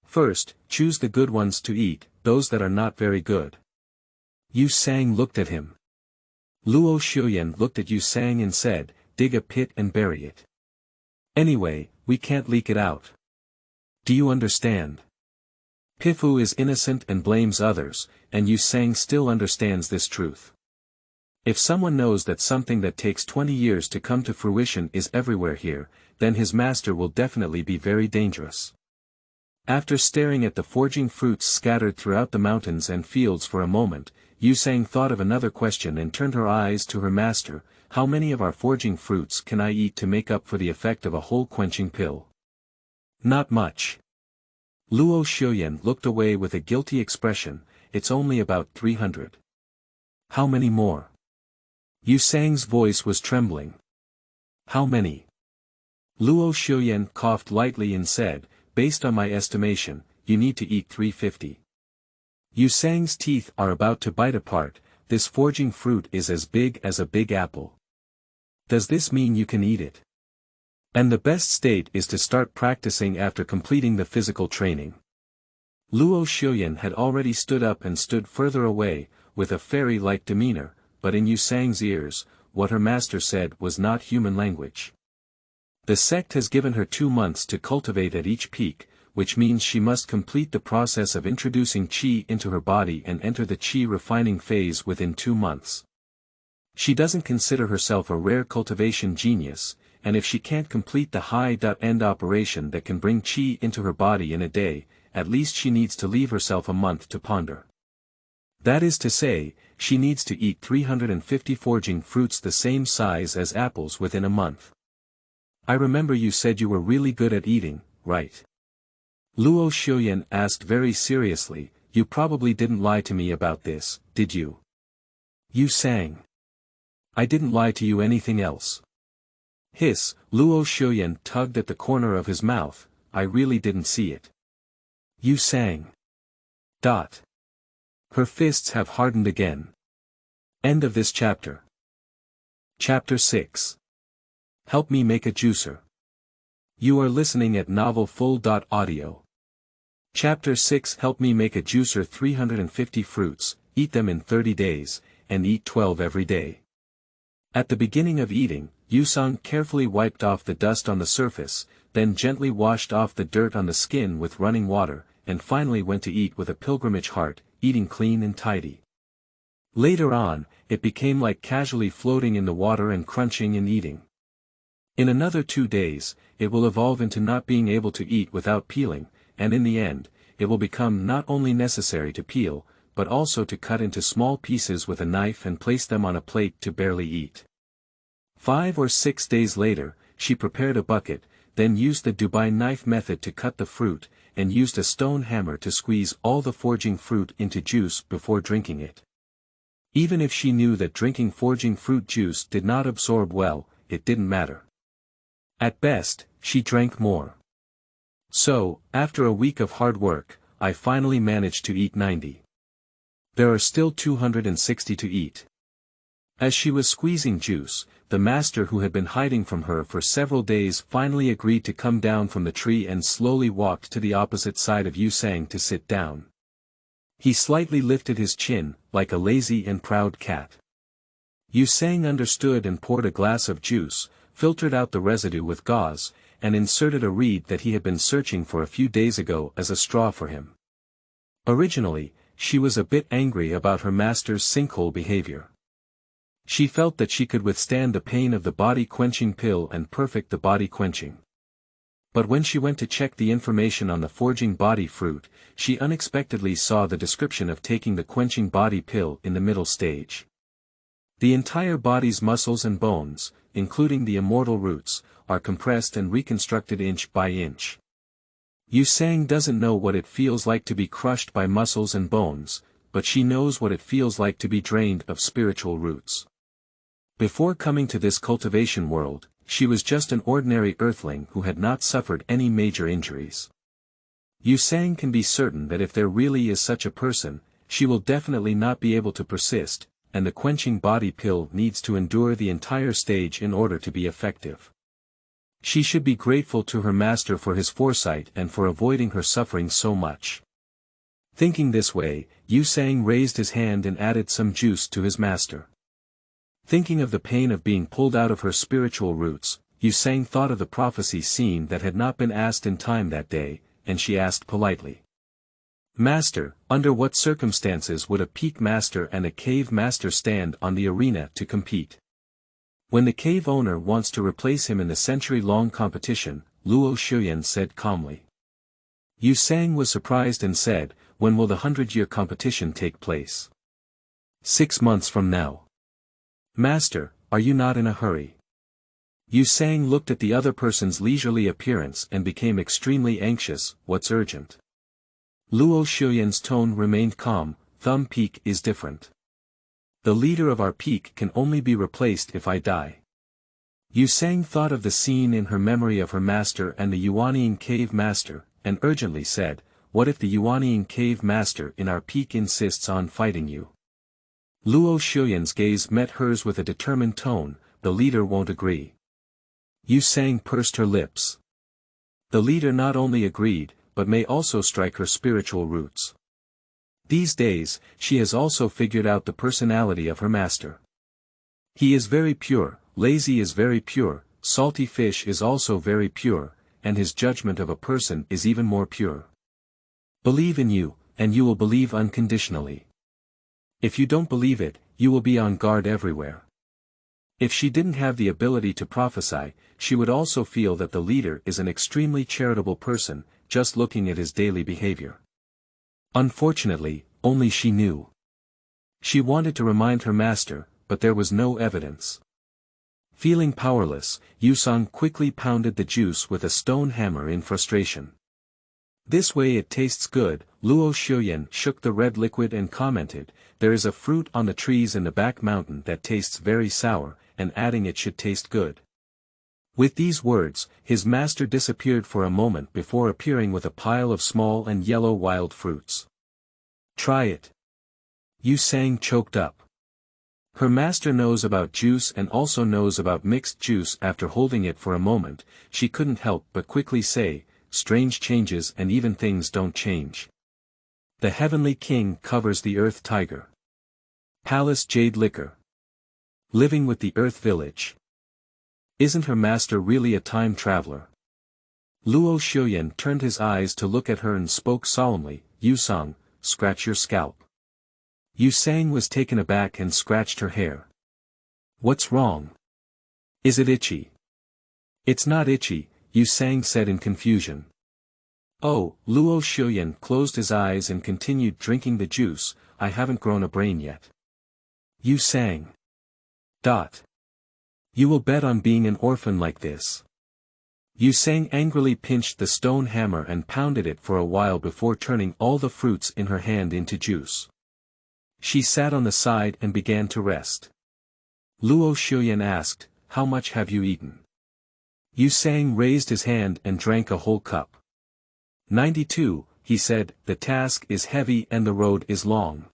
First, choose the good ones to eat, those that are not very good. Yu Sang looked at him. Luo Xiuyan looked at Yu Sang and said, dig a pit and bury it. Anyway, we can't leak it out. Do you understand? Pifu is innocent and blames others, and Yu Sang still understands this truth. If someone knows that something that takes 20 years to come to fruition is everywhere here, then his master will definitely be very dangerous. After staring at the forging fruits scattered throughout the mountains and fields for a moment, Yu Sang thought of another question and turned her eyes to her master, how many of our forging fruits can I eat to make up for the effect of a whole quenching pill? Not much. Luo Xiuyan looked away with a guilty expression, it's only about 300. How many more? Yu Sang's voice was trembling. How many? Luo Xiuyan coughed lightly and said, based on my estimation, you need to eat 350. Yu Sang's teeth are about to bite apart, this forging fruit is as big as a big apple. Does this mean you can eat it? And the best state is to start practicing after completing the physical training. Luo Xiuyan had already stood up and stood further away, with a fairy-like demeanor, but in Yu Sang's ears, what her master said was not human language. The sect has given her 2 months to cultivate at each peak, which means she must complete the process of introducing qi into her body and enter the qi refining phase within 2 months. She doesn't consider herself a rare cultivation genius, and if she can't complete the high-end operation that can bring qi into her body in a day, at least she needs to leave herself a month to ponder. That is to say, she needs to eat 350 forging fruits the same size as apples within a month. I remember you said you were really good at eating, right? Luo Xiuyan asked very seriously, you probably didn't lie to me about this, did you? Yu sang. I didn't lie to you anything else. Hiss, Luo Xiuyan tugged at the corner of his mouth, I really didn't see it. Yu sang. Dot. Her fists have hardened again. End of this chapter. Chapter 6. Help me make a juicer. You are listening at Novel Full. Audio. Chapter 6 Help me make a juicer 350 fruits, eat them in 30 days, and eat 12 every day. At the beginning of eating, Yusang carefully wiped off the dust on the surface, then gently washed off the dirt on the skin with running water, and finally went to eat with a pilgrimage heart, eating clean and tidy. Later on, it became like casually floating in the water and crunching and eating. In another 2 days, it will evolve into not being able to eat without peeling, and in the end, it will become not only necessary to peel, but also to cut into small pieces with a knife and place them on a plate to barely eat. 5 or 6 days later, she prepared a bucket, then used the Dubai knife method to cut the fruit, and used a stone hammer to squeeze all the foraging fruit into juice before drinking it. Even if she knew that drinking foraging fruit juice did not absorb well, it didn't matter. At best, she drank more. So, after a week of hard work, I finally managed to eat 90. There are still 260 to eat. As she was squeezing juice, the master who had been hiding from her for several days finally agreed to come down from the tree and slowly walked to the opposite side of Yusang to sit down. He slightly lifted his chin, like a lazy and proud cat. Yusang understood and poured a glass of juice, filtered out the residue with gauze, and inserted a reed that he had been searching for a few days ago as a straw for him. Originally, she was a bit angry about her master's sinkhole behavior. She felt that she could withstand the pain of the body-quenching pill and perfect the body-quenching. But when she went to check the information on the foraging body fruit, she unexpectedly saw the description of taking the quenching body pill in the middle stage. The entire body's muscles and bones, including the immortal roots, are compressed and reconstructed inch by inch. Yusang doesn't know what it feels like to be crushed by muscles and bones, but she knows what it feels like to be drained of spiritual roots. Before coming to this cultivation world, she was just an ordinary earthling who had not suffered any major injuries. Yusang can be certain that if there really is such a person, she will definitely not be able to persist, and the quenching body pill needs to endure the entire stage in order to be effective. She should be grateful to her master for his foresight and for avoiding her suffering so much. Thinking this way, Yusang raised his hand and added some juice to his master. Thinking of the pain of being pulled out of her spiritual roots, Yusang thought of the prophecy scene that had not been asked in time that day, and she asked politely. Master, under what circumstances would a peak master and a cave master stand on the arena to compete? When the cave owner wants to replace him in the century-long competition, Luo Xiuyan said calmly. Yusang was surprised and said, when will the 100-year competition take place? 6 months from now. Master, are you not in a hurry? Yusang looked at the other person's leisurely appearance and became extremely anxious, what's urgent? Luo Xiuyan's tone remained calm, Thumb Peak is different. The leader of our peak can only be replaced if I die. Yusang thought of the scene in her memory of her master and the Yuanian cave master, and urgently said, what if the Yuanian cave master in our peak insists on fighting you? Luo Xiuyan's gaze met hers with a determined tone, the leader won't agree. Yusang pursed her lips. The leader not only agreed, but may also strike her spiritual roots. These days, she has also figured out the personality of her master. He is very pure, lazy is very pure, salty fish is also very pure, and his judgment of a person is even more pure. Believe in you, and you will believe unconditionally. If you don't believe it, you will be on guard everywhere. If she didn't have the ability to prophesy, she would also feel that the leader is an extremely charitable person, just looking at his daily behavior. Unfortunately, only she knew. She wanted to remind her master, but there was no evidence. Feeling powerless, Yusang quickly pounded the juice with a stone hammer in frustration. This way it tastes good. Luo Xiuyan shook the red liquid and commented, there is a fruit on the trees in the back mountain that tastes very sour, and adding it should taste good. With these words, his master disappeared for a moment before appearing with a pile of small and yellow wild fruits. Try it. Yusang choked up. Her master knows about juice and also knows about mixed juice. After holding it for a moment, she couldn't help but quickly say, strange changes and even things don't change. The Heavenly King covers the Earth Tiger. Palace Jade Liquor. Living with the Earth Village. Isn't her master really a time traveler? Luo Xiuyan turned his eyes to look at her and spoke solemnly, Yusang, scratch your scalp. Yusang was taken aback and scratched her hair. What's wrong? Is it itchy? It's not itchy, Yusang said in confusion. Oh, Luo Xiuyan closed his eyes and continued drinking the juice, I haven't grown a brain yet. Yusang. You will bet on being an orphan like this. Yusang angrily pinched the stone hammer and pounded it for a while before turning all the fruits in her hand into juice. She sat on the side and began to rest. Luo Xiuyan asked, how much have you eaten? Yusang raised his hand and drank a whole cup. 92, he said, the task is heavy and the road is long.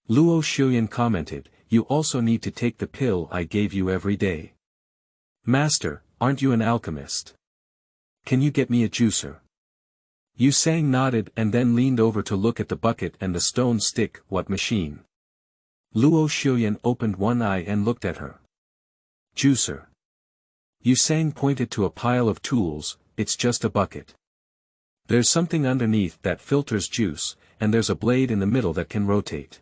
Luo Xiuyan commented, you also need to take the pill I gave you every day. Master, aren't you an alchemist? Can you get me a juicer? Yusang nodded and then leaned over to look at the bucket and the stone stick. What machine? Luo Xiuyan opened one eye and looked at her. Juicer. Yusang pointed to a pile of tools, it's just a bucket. There's something underneath that filters juice, and there's a blade in the middle that can rotate.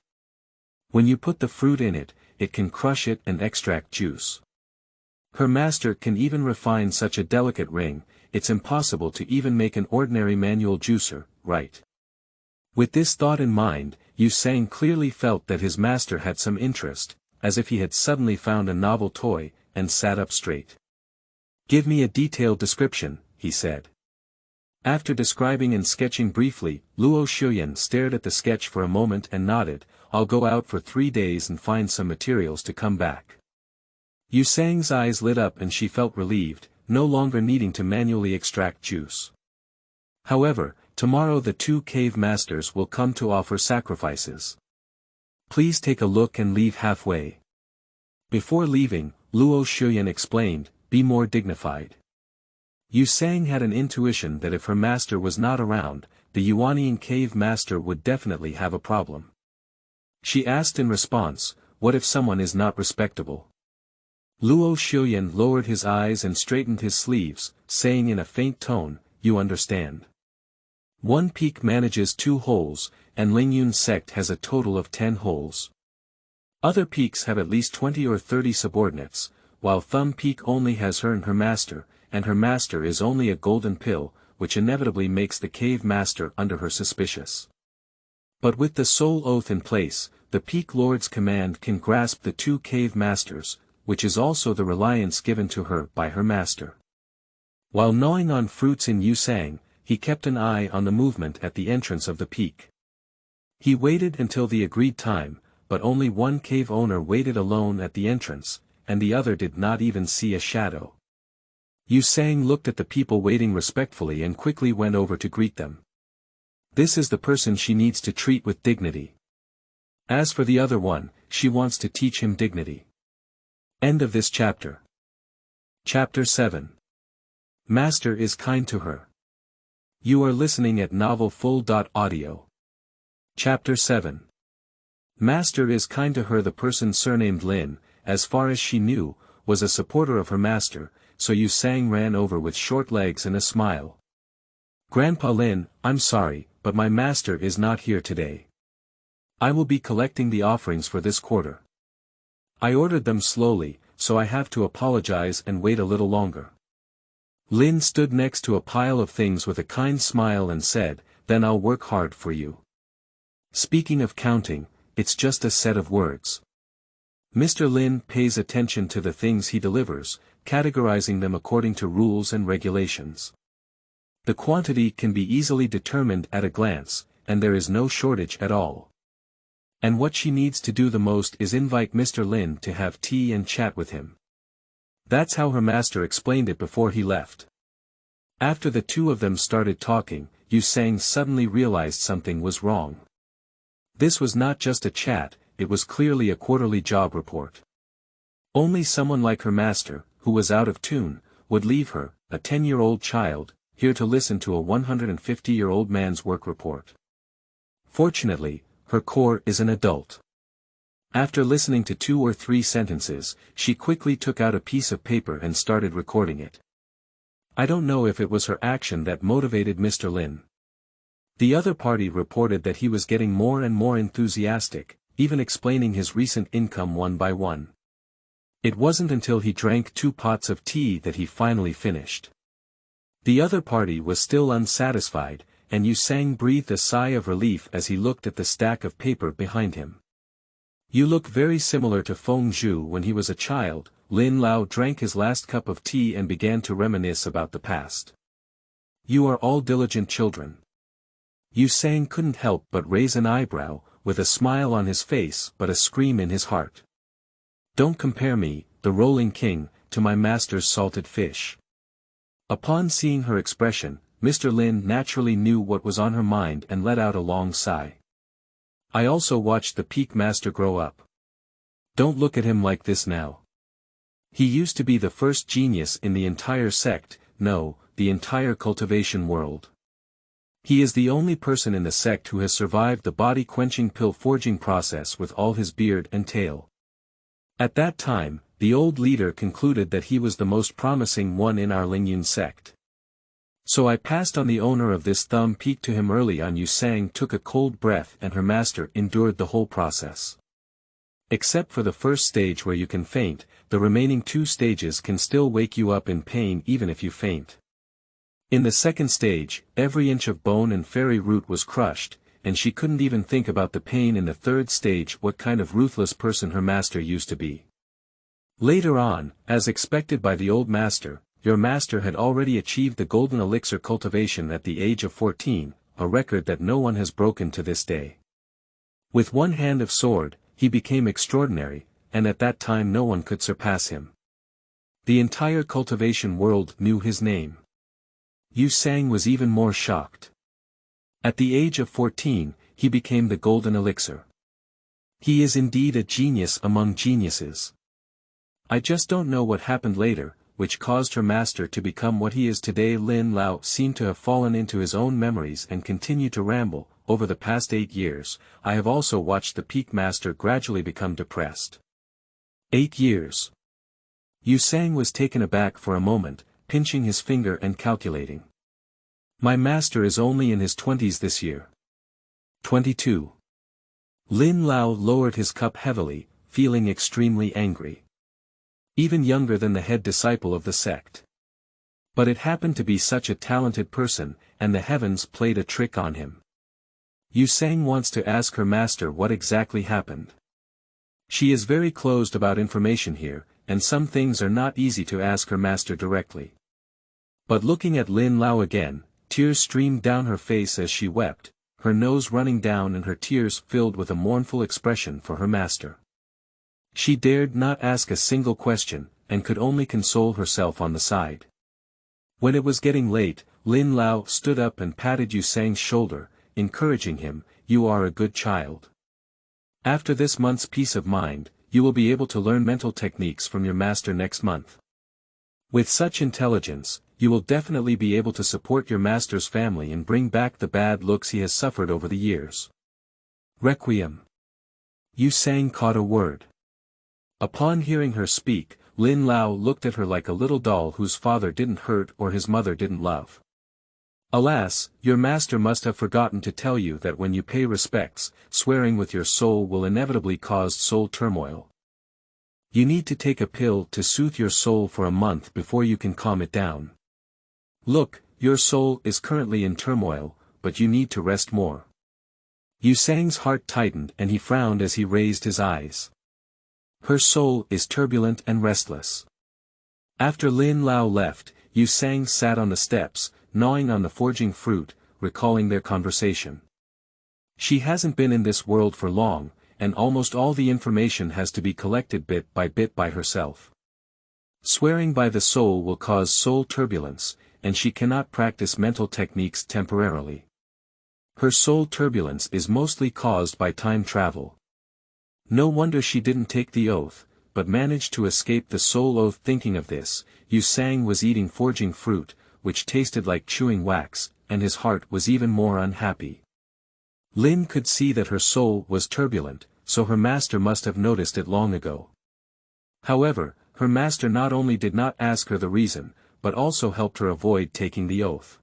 When you put the fruit in it, it can crush it and extract juice. Her master can even refine such a delicate ring, it's impossible to even make an ordinary manual juicer, right? With this thought in mind, Yusang clearly felt that his master had some interest, as if he had suddenly found a novel toy, and sat up straight. Give me a detailed description, he said. After describing and sketching briefly, Luo Xiuyan stared at the sketch for a moment and nodded, I'll go out for 3 days and find some materials to come back. Yusang's eyes lit up and she felt relieved, no longer needing to manually extract juice. However, tomorrow the 2 cave masters will come to offer sacrifices. Please take a look and leave halfway. Before leaving, Luo Xiuyan explained, be more dignified. Yusang had an intuition that if her master was not around, the Yuanian cave master would definitely have a problem. She asked in response, what if someone is not respectable? Luo Xiuyan lowered his eyes and straightened his sleeves, saying in a faint tone, you understand. 1 peak manages 2 holes, and Lingyun's sect has a total of 10 holes. Other peaks have at least 20 or 30 subordinates, while Thumb Peak only has her and her master, and her master is only a golden pill, which inevitably makes the cave master under her suspicious. But with the soul oath in place, the Peak Lord's command can grasp the 2 cave masters, which is also the reliance given to her by her master. While gnawing on fruits in Yusang, he kept an eye on the movement at the entrance of the peak. He waited until the agreed time, but only 1 cave owner waited alone at the entrance, and the other did not even see a shadow. Yusang looked at the people waiting respectfully and quickly went over to greet them. This is the person she needs to treat with dignity. As for the other one, she wants to teach him dignity. End of this chapter. Chapter 7. Master is kind to her. You are listening at novelfull.audio. Chapter 7. Master is kind to her. The person surnamed Lin, as far as she knew, was a supporter of her master, so Yusang ran over with short legs and a smile. Grandpa Lin, I'm sorry, but my master is not here today. I will be collecting the offerings for this quarter. I ordered them slowly, so I have to apologize and wait a little longer. Lin stood next to a pile of things with a kind smile and said, then I'll work hard for you. Speaking of counting, it's just a set of words. Mr. Lin pays attention to the things he delivers, categorizing them according to rules and regulations. The quantity can be easily determined at a glance, and there is no shortage at all. And what she needs to do the most is invite Mr. Lin to have tea and chat with him. That's how her master explained it before he left. After the two of them started talking, Yu-sang suddenly realized something was wrong. This was not just a chat, it was clearly a quarterly job report. Only someone like her master, who was out of tune, would leave her, a 10-year-old child, here to listen to a 150-year-old man's work report. Fortunately, her core is an adult. After listening to 2 or 3 sentences, she quickly took out a piece of paper and started recording it. I don't know if it was her action that motivated Mr. Lin. The other party reported that he was getting more and more enthusiastic, even explaining his recent income one by one. It wasn't until he drank 2 pots of tea that he finally finished. The other party was still unsatisfied, and Yu-sang breathed a sigh of relief as he looked at the stack of paper behind him. You look very similar to Feng Zhu when he was a child. Lin Lao drank his last cup of tea and began to reminisce about the past. You are all diligent children. Yu-sang couldn't help but raise an eyebrow, with a smile on his face but a scream in his heart. Don't compare me, the rolling king, to my master's salted fish. Upon seeing her expression, Mr. Lin naturally knew what was on her mind and let out a long sigh. I also watched the peak master grow up. Don't look at him like this now. He used to be the first genius in the entire sect, no, the entire cultivation world. He is the only person in the sect who has survived the body-quenching pill-forging process with all his beard and tail. At that time, the old leader concluded that he was the most promising one in our Lingyun sect. So I passed on the owner of this thumb peak to him early on. Yu-sang took a cold breath and her master endured the whole process. Except for the first stage where you can faint, the remaining 2 stages can still wake you up in pain even if you faint. In the second stage, every inch of bone and fairy root was crushed, and she couldn't even think about the pain in the third stage. What kind of ruthless person her master used to be. Later on, as expected by the old master, your master had already achieved the golden elixir cultivation at the age of 14, a record that no one has broken to this day. With one hand of sword, he became extraordinary, and at that time no one could surpass him. The entire cultivation world knew his name. Yu-sang was even more shocked. At the age of 14, he became the golden elixir. He is indeed a genius among geniuses. I just don't know what happened later, which caused her master to become what he is today. Lin Lao seemed to have fallen into his own memories and continued to ramble. Over the past 8 years, I have also watched the peak master gradually become depressed. 8 years. Yu-sang was taken aback for a moment, pinching his finger and calculating. My master is only in his 20s this year. 22. Lin Lao lowered his cup heavily, feeling extremely angry. Even younger than the head disciple of the sect. But it happened to be such a talented person, and the heavens played a trick on him. Yu-sang wants to ask her master what exactly happened. She is very closed about information here, and some things are not easy to ask her master directly. But looking at Lin Lao again, tears streamed down her face as she wept, her nose running down and her tears filled with a mournful expression for her master. She dared not ask a single question, and could only console herself on the side. When it was getting late, Lin Lao stood up and patted Yu-sang's shoulder, encouraging him, "You are a good child. After this month's peace of mind, you will be able to learn mental techniques from your master next month. With such intelligence, you will definitely be able to support your master's family and bring back the bad looks he has suffered over the years." Requiem. Yu-sang caught a word. Upon hearing her speak, Lin Lao looked at her like a little doll whose father didn't hurt or his mother didn't love. Alas, your master must have forgotten to tell you that when you pay respects, swearing with your soul will inevitably cause soul turmoil. You need to take a pill to soothe your soul for a month before you can calm it down. Look, your soul is currently in turmoil, but you need to rest more. Yu-sang's heart tightened and he frowned as he raised his eyes. Her soul is turbulent and restless. After Lin Lao left, Yu Sang sat on the steps, gnawing on the forging fruit, recalling their conversation. She hasn't been in this world for long, and almost all the information has to be collected bit by herself. Swearing by the soul will cause soul turbulence, and she cannot practice mental techniques temporarily. Her soul turbulence is mostly caused by time travel. No wonder she didn't take the oath, but managed to escape the soul oath. Thinking of this, Yu Sang was eating forging fruit, which tasted like chewing wax, and his heart was even more unhappy. Lin could see that her soul was turbulent, so her master must have noticed it long ago. However, her master not only did not ask her the reason, but also helped her avoid taking the oath.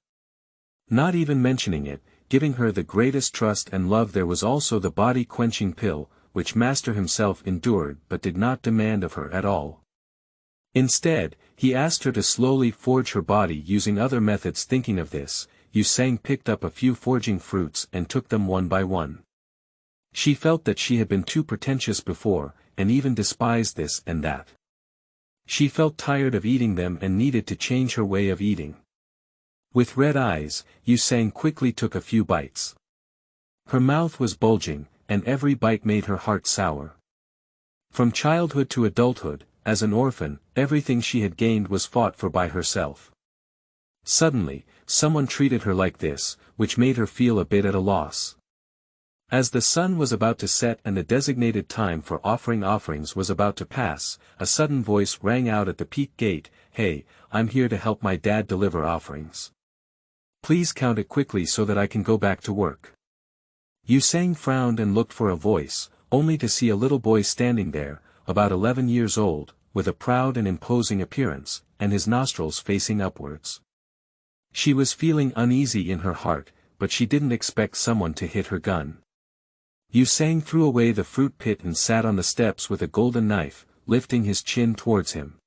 Not even mentioning it, giving her the greatest trust and love. There was also the body-quenching pill, which master himself endured but did not demand of her at all. Instead, he asked her to slowly forge her body using other methods. Thinking of this, Yu Sang picked up a few forging fruits and took them one by one. She felt that she had been too pretentious before, and even despised this and that. She felt tired of eating them and needed to change her way of eating. With red eyes, Yu Sang quickly took a few bites. Her mouth was bulging, and every bite made her heart sour. From childhood to adulthood, as an orphan, everything she had gained was fought for by herself. Suddenly, someone treated her like this, which made her feel a bit at a loss. As the sun was about to set and the designated time for offering offerings was about to pass, a sudden voice rang out at the peak gate, "Hey, I'm here to help my dad deliver offerings. Please count it quickly so that I can go back to work." Yu Sang frowned and looked for a voice, only to see a little boy standing there, about 11 years old, with a proud and imposing appearance, and his nostrils facing upwards. She was feeling uneasy in her heart, but she didn't expect someone to hit her gun. Yu Sang threw away the fruit pit and sat on the steps with a golden knife, lifting his chin towards him.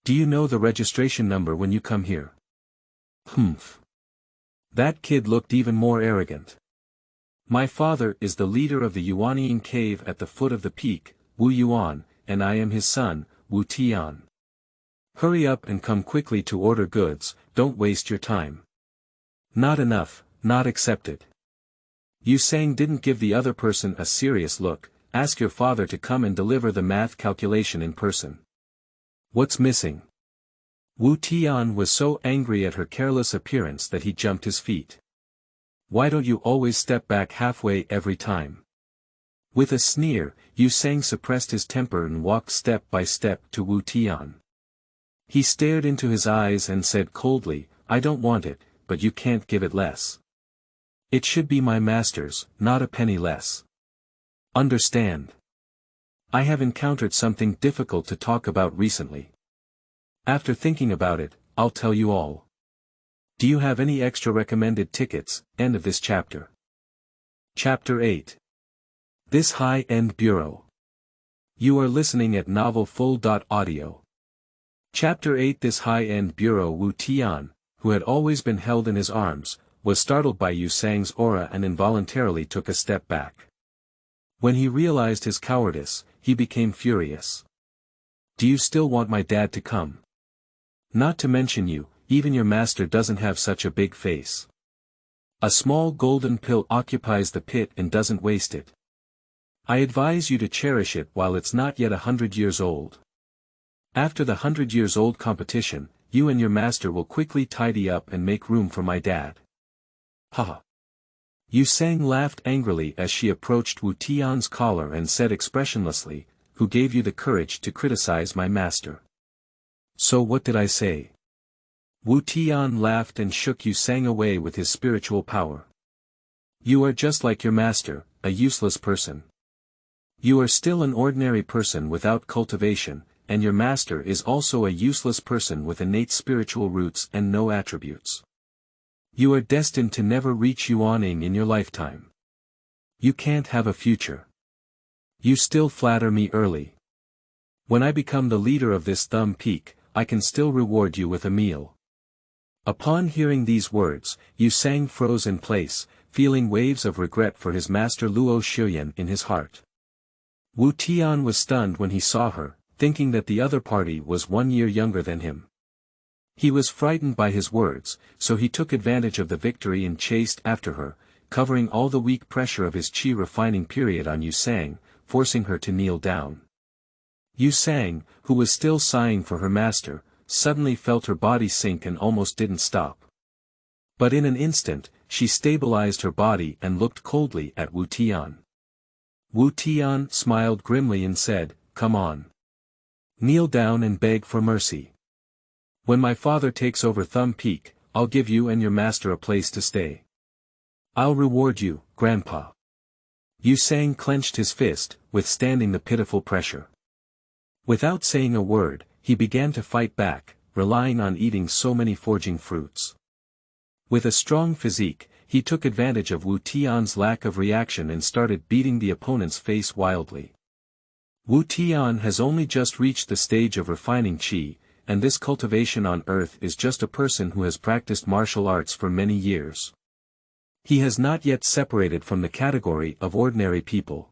"Do you know the registration number when you come here?" "Humph." That kid looked even more arrogant. "My father is the leader of the Yuanying cave at the foot of the peak, Wu Yuan, and I am his son, Wu Tian. Hurry up and come quickly to order goods, don't waste your time." "Not enough, not accepted." Yu Sang didn't give the other person a serious look. "Ask your father to come and deliver the math calculation in person." "What's missing?" Wu Tian was so angry at her careless appearance that he jumped his feet. "Why don't you always step back halfway every time?" With a sneer, Yu Sang suppressed his temper and walked step by step to Wu Tian. He stared into his eyes and said coldly, "I don't want it, but you can't give it less. It should be my master's, not a penny less. Understand? I have encountered something difficult to talk about recently. After thinking about it, I'll tell you all. Do you have any extra recommended tickets?" End of this chapter. Chapter 8. This High-End Bureau. You are listening at novelfull.audio. Chapter 8. This high-end bureau. Wu Tian, who had always been held in his arms, was startled by Yu Sang's aura and involuntarily took a step back. When he realized his cowardice, he became furious. "Do you still want my dad to come? Not to mention you, even your master doesn't have such a big face. A small golden pill occupies the pit and doesn't waste it. I advise you to cherish it while it's not yet 100 years old. After the 100 years old competition, you and your master will quickly tidy up and make room for my dad." "Haha." Yu Sang laughed angrily as she approached Wu Tian's collar and said expressionlessly, "Who gave you the courage to criticize my master?" "So what did I say?" Wu Tian laughed and shook Yu Sang away with his spiritual power. "You are just like your master, a useless person. You are still an ordinary person without cultivation, and your master is also a useless person with innate spiritual roots and no attributes. You are destined to never reach Yuanying in your lifetime. You can't have a future. You still flatter me early. When I become the leader of this Thumb Peak, I can still reward you with a meal." Upon hearing these words, Yu Sang froze in place, feeling waves of regret for his master Luo Shiyan in his heart. Wu Tian was stunned when he saw her, thinking that the other party was 1 year younger than him. He was frightened by his words, so he took advantage of the victory and chased after her, covering all the weak pressure of his qi refining period on Yu Sang, forcing her to kneel down. Yu Sang, who was still sighing for her master, suddenly felt her body sink and almost didn't stop. But in an instant, she stabilized her body and looked coldly at Wu Tian. Wu Tian smiled grimly and said, "Come on. Kneel down and beg for mercy. When my father takes over Thumb Peak, I'll give you and your master a place to stay. I'll reward you, Grandpa." Yu Sang clenched his fist, withstanding the pitiful pressure. Without saying a word, he began to fight back, relying on eating so many forging fruits. With a strong physique, he took advantage of Wu Tian's lack of reaction and started beating the opponent's face wildly. Wu Tian has only just reached the stage of refining qi, and this cultivation on earth is just a person who has practiced martial arts for many years. He has not yet separated from the category of ordinary people.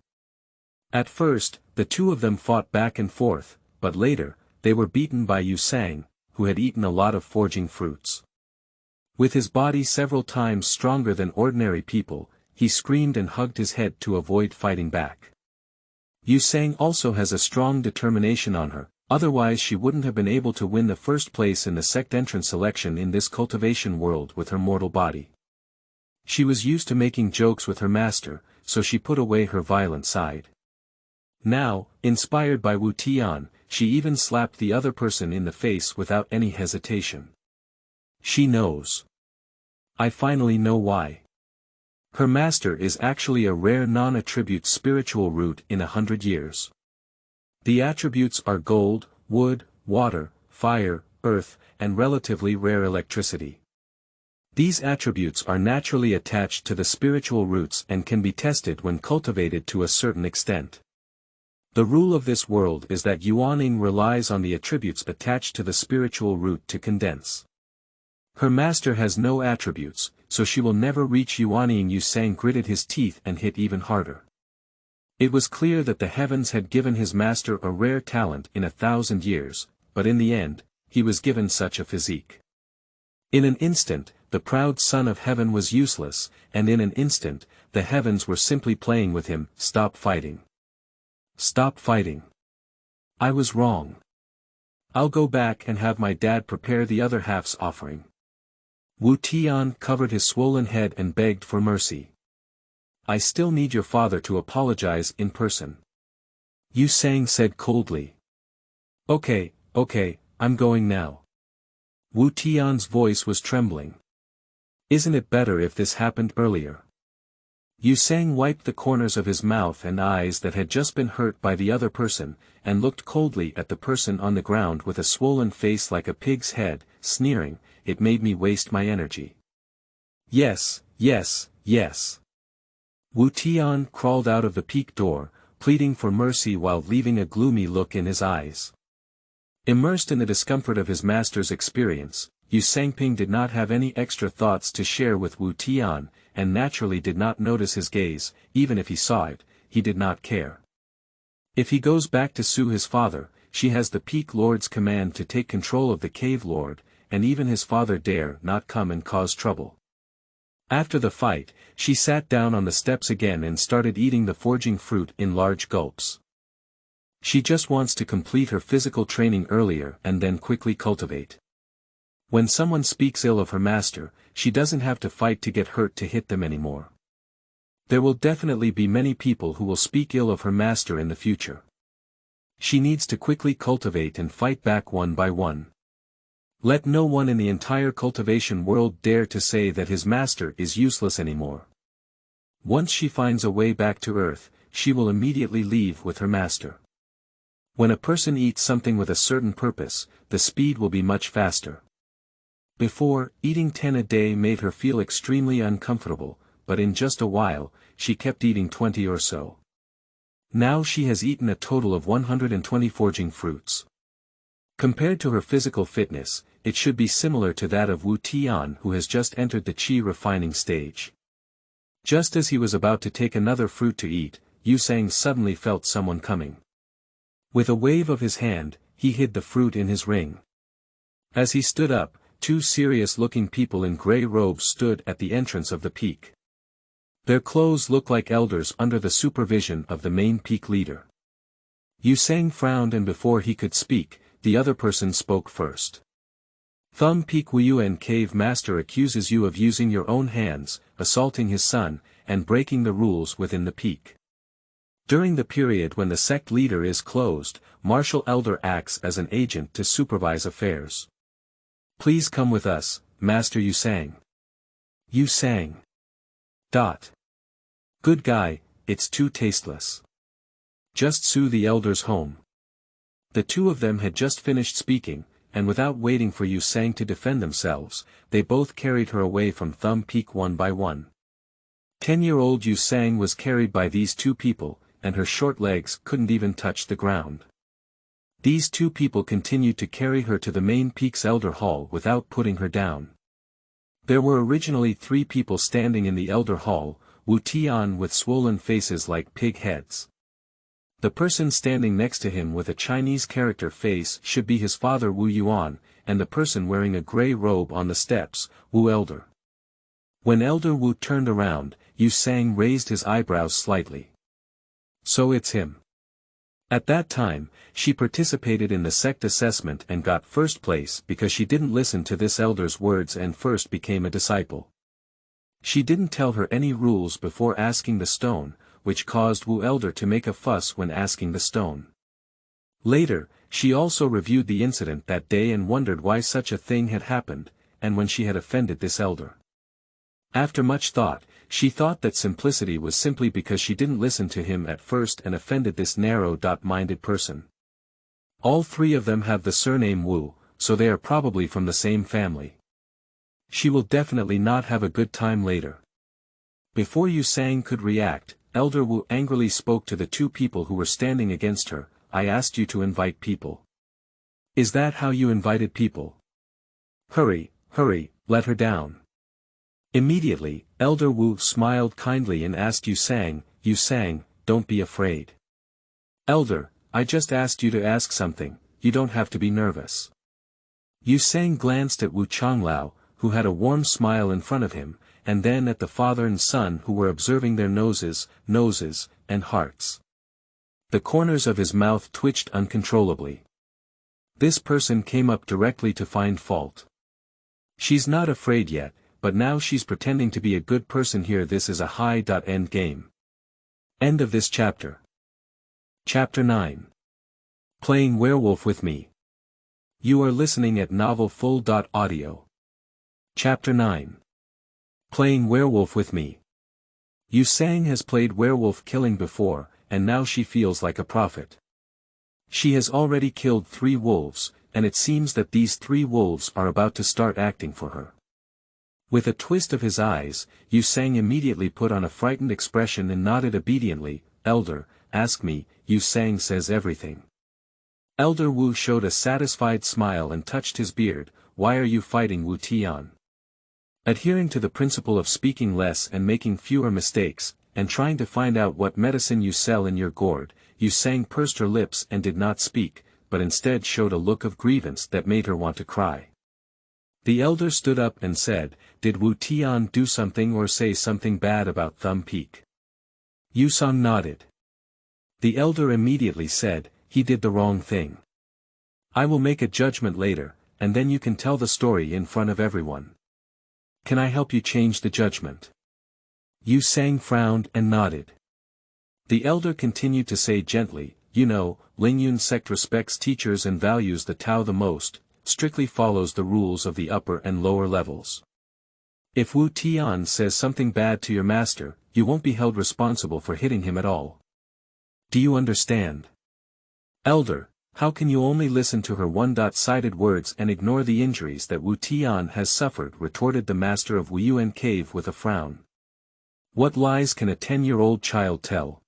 At first, the two of them fought back and forth, but later, they were beaten by Yu Sang, who had eaten a lot of forging fruits. With his body several times stronger than ordinary people, he screamed and hugged his head to avoid fighting back. Yu Sang also has a strong determination on her, otherwise she wouldn't have been able to win the first place in the sect entrance selection in this cultivation world with her mortal body. She was used to making jokes with her master, so she put away her violent side. Now, inspired by Wu Tian, she even slapped the other person in the face without any hesitation. She knows. I finally know why. Her master is actually a rare non-attribute spiritual root in 100 years. The attributes are gold, wood, water, fire, earth, and relatively rare electricity. These attributes are naturally attached to the spiritual roots and can be tested when cultivated to a certain extent. The rule of this world is that Yuaning relies on the attributes attached to the spiritual root to condense. Her master has no attributes, so she will never reach Yuaning. Yu Sang gritted his teeth and hit even harder. It was clear that the heavens had given his master a rare talent in 1,000 years, but in the end, he was given such a physique. In an instant, the proud son of heaven was useless, and in an instant, the heavens were simply playing with him. Stop fighting. Stop fighting. I was wrong. I'll go back and have my dad prepare the other half's offering. Wu Tian covered his swollen head and begged for mercy. I still need your father to apologize in person. Yu Sang said coldly. Okay, I'm going now. Wu Tian's voice was trembling. Isn't it better if this happened earlier? Yu Sang wiped the corners of his mouth and eyes that had just been hurt by the other person, and looked coldly at the person on the ground with a swollen face like a pig's head, sneering, "It made me waste my energy." Yes. Wu Tian crawled out of the peak door, pleading for mercy while leaving a gloomy look in his eyes. Immersed in the discomfort of his master's experience, Yu Sangping did not have any extra thoughts to share with Wu Tian, and naturally did not notice his gaze. Even if he saw it, he did not care. If he goes back to sue his father, she has the Peak Lord's command to take control of the Cave Lord, and even his father dare not come and cause trouble. After the fight, she sat down on the steps again and started eating the forging fruit in large gulps. She just wants to complete her physical training earlier and then quickly cultivate. When someone speaks ill of her master, she doesn't have to fight to get hurt to hit them anymore. There will definitely be many people who will speak ill of her master in the future. She needs to quickly cultivate and fight back one by one. Let no one in the entire cultivation world dare to say that his master is useless anymore. Once she finds a way back to Earth, she will immediately leave with her master. When a person eats something with a certain purpose, the speed will be much faster. Before, eating 10 a day made her feel extremely uncomfortable, but in just a while, she kept eating 20 or so. Now she has eaten a total of 120 forging fruits. Compared to her physical fitness, it should be similar to that of Wu Tian, who has just entered the qi refining stage. Just as he was about to take another fruit to eat, Yu Sang suddenly felt someone coming. With a wave of his hand, he hid the fruit in his ring. As he stood up, two serious-looking people in grey robes stood at the entrance of the peak. Their clothes looked like elders under the supervision of the main peak leader. Yu Sang frowned, and before he could speak, the other person spoke first. Thumb Peak Wuyuan Cave Master accuses you of using your own hands, assaulting his son, and breaking the rules within the peak. During the period when the sect leader is closed, Martial Elder acts as an agent to supervise affairs. Please come with us, Master Yu Sang. Yu Sang. Good guy, it's too tasteless. Just sue the elders home. The two of them had just finished speaking, and without waiting for Yu Sang to defend themselves, they both carried her away from Thumb Peak one by one. 10-year-old Yu Sang was carried by these two people, and her short legs couldn't even touch the ground. These two people continued to carry her to the main peak's elder hall without putting her down. There were originally 3 people standing in the elder hall, Wu Tian with swollen faces like pig heads. The person standing next to him with a Chinese character face should be his father Wu Yuan, and the person wearing a grey robe on the steps, Wu Elder. When Elder Wu turned around, Yu Sang raised his eyebrows slightly. So it's him. At that time, she participated in the sect assessment and got first place because she didn't listen to this elder's words and first became a disciple. She didn't tell her any rules before asking the stone, which caused Wu Elder to make a fuss when asking the stone. Later, she also reviewed the incident that day and wondered why such a thing had happened, and when she had offended this elder. After much thought, she thought that simplicity was simply because she didn't listen to him at first and offended this narrow-minded person. All 3 of them have the surname Wu, so they are probably from the same family. She will definitely not have a good time later. Before Yu Sang could react, Elder Wu angrily spoke to the 2 people who were standing against her. I asked you to invite people. Is that how you invited people? Hurry, let her down. Immediately, Elder Wu smiled kindly and asked Yu Sang, don't be afraid. Elder, I just asked you to ask something, you don't have to be nervous. Yu Sang glanced at Wu Changlao, who had a warm smile in front of him, and then at the father and son who were observing their noses, and hearts. The corners of his mouth twitched uncontrollably. This person came up directly to find fault. She's not afraid yet, but now she's pretending to be a good person here. This is a high-end game. End of this chapter. Chapter 9. Playing Werewolf with Me. You are listening at novelfull.audio. Chapter 9. Playing Werewolf with Me. Yu Sang has played werewolf killing before, and now she feels like a prophet. She has already killed 3 wolves, and it seems that these 3 wolves are about to start acting for her. With a twist of his eyes, Yu Sang immediately put on a frightened expression and nodded obediently. Elder, ask me, Yu Sang says everything. Elder Wu showed a satisfied smile and touched his beard. Why are you fighting Wu Tian? Adhering to the principle of speaking less and making fewer mistakes, and trying to find out what medicine you sell in your gourd, Yu Sang pursed her lips and did not speak, but instead showed a look of grievance that made her want to cry. The elder stood up and said, did Wu Tian do something or say something bad about Thumb Peak? Yu Sang nodded. The elder immediately said, he did the wrong thing. I will make a judgment later, and then you can tell the story in front of everyone. Can I help you change the judgment? Yu Sang frowned and nodded. The elder continued to say gently, you know, Lingyun sect respects teachers and values the Tao the most, strictly follows the rules of the upper and lower levels. If Wu Tian says something bad to your master, you won't be held responsible for hitting him at all. Do you understand? Elder, how can you only listen to her one-sided words and ignore the injuries that Wu Tian has suffered? Retorted the master of Wuyuan Cave with a frown. What lies can a 10-year-old child tell?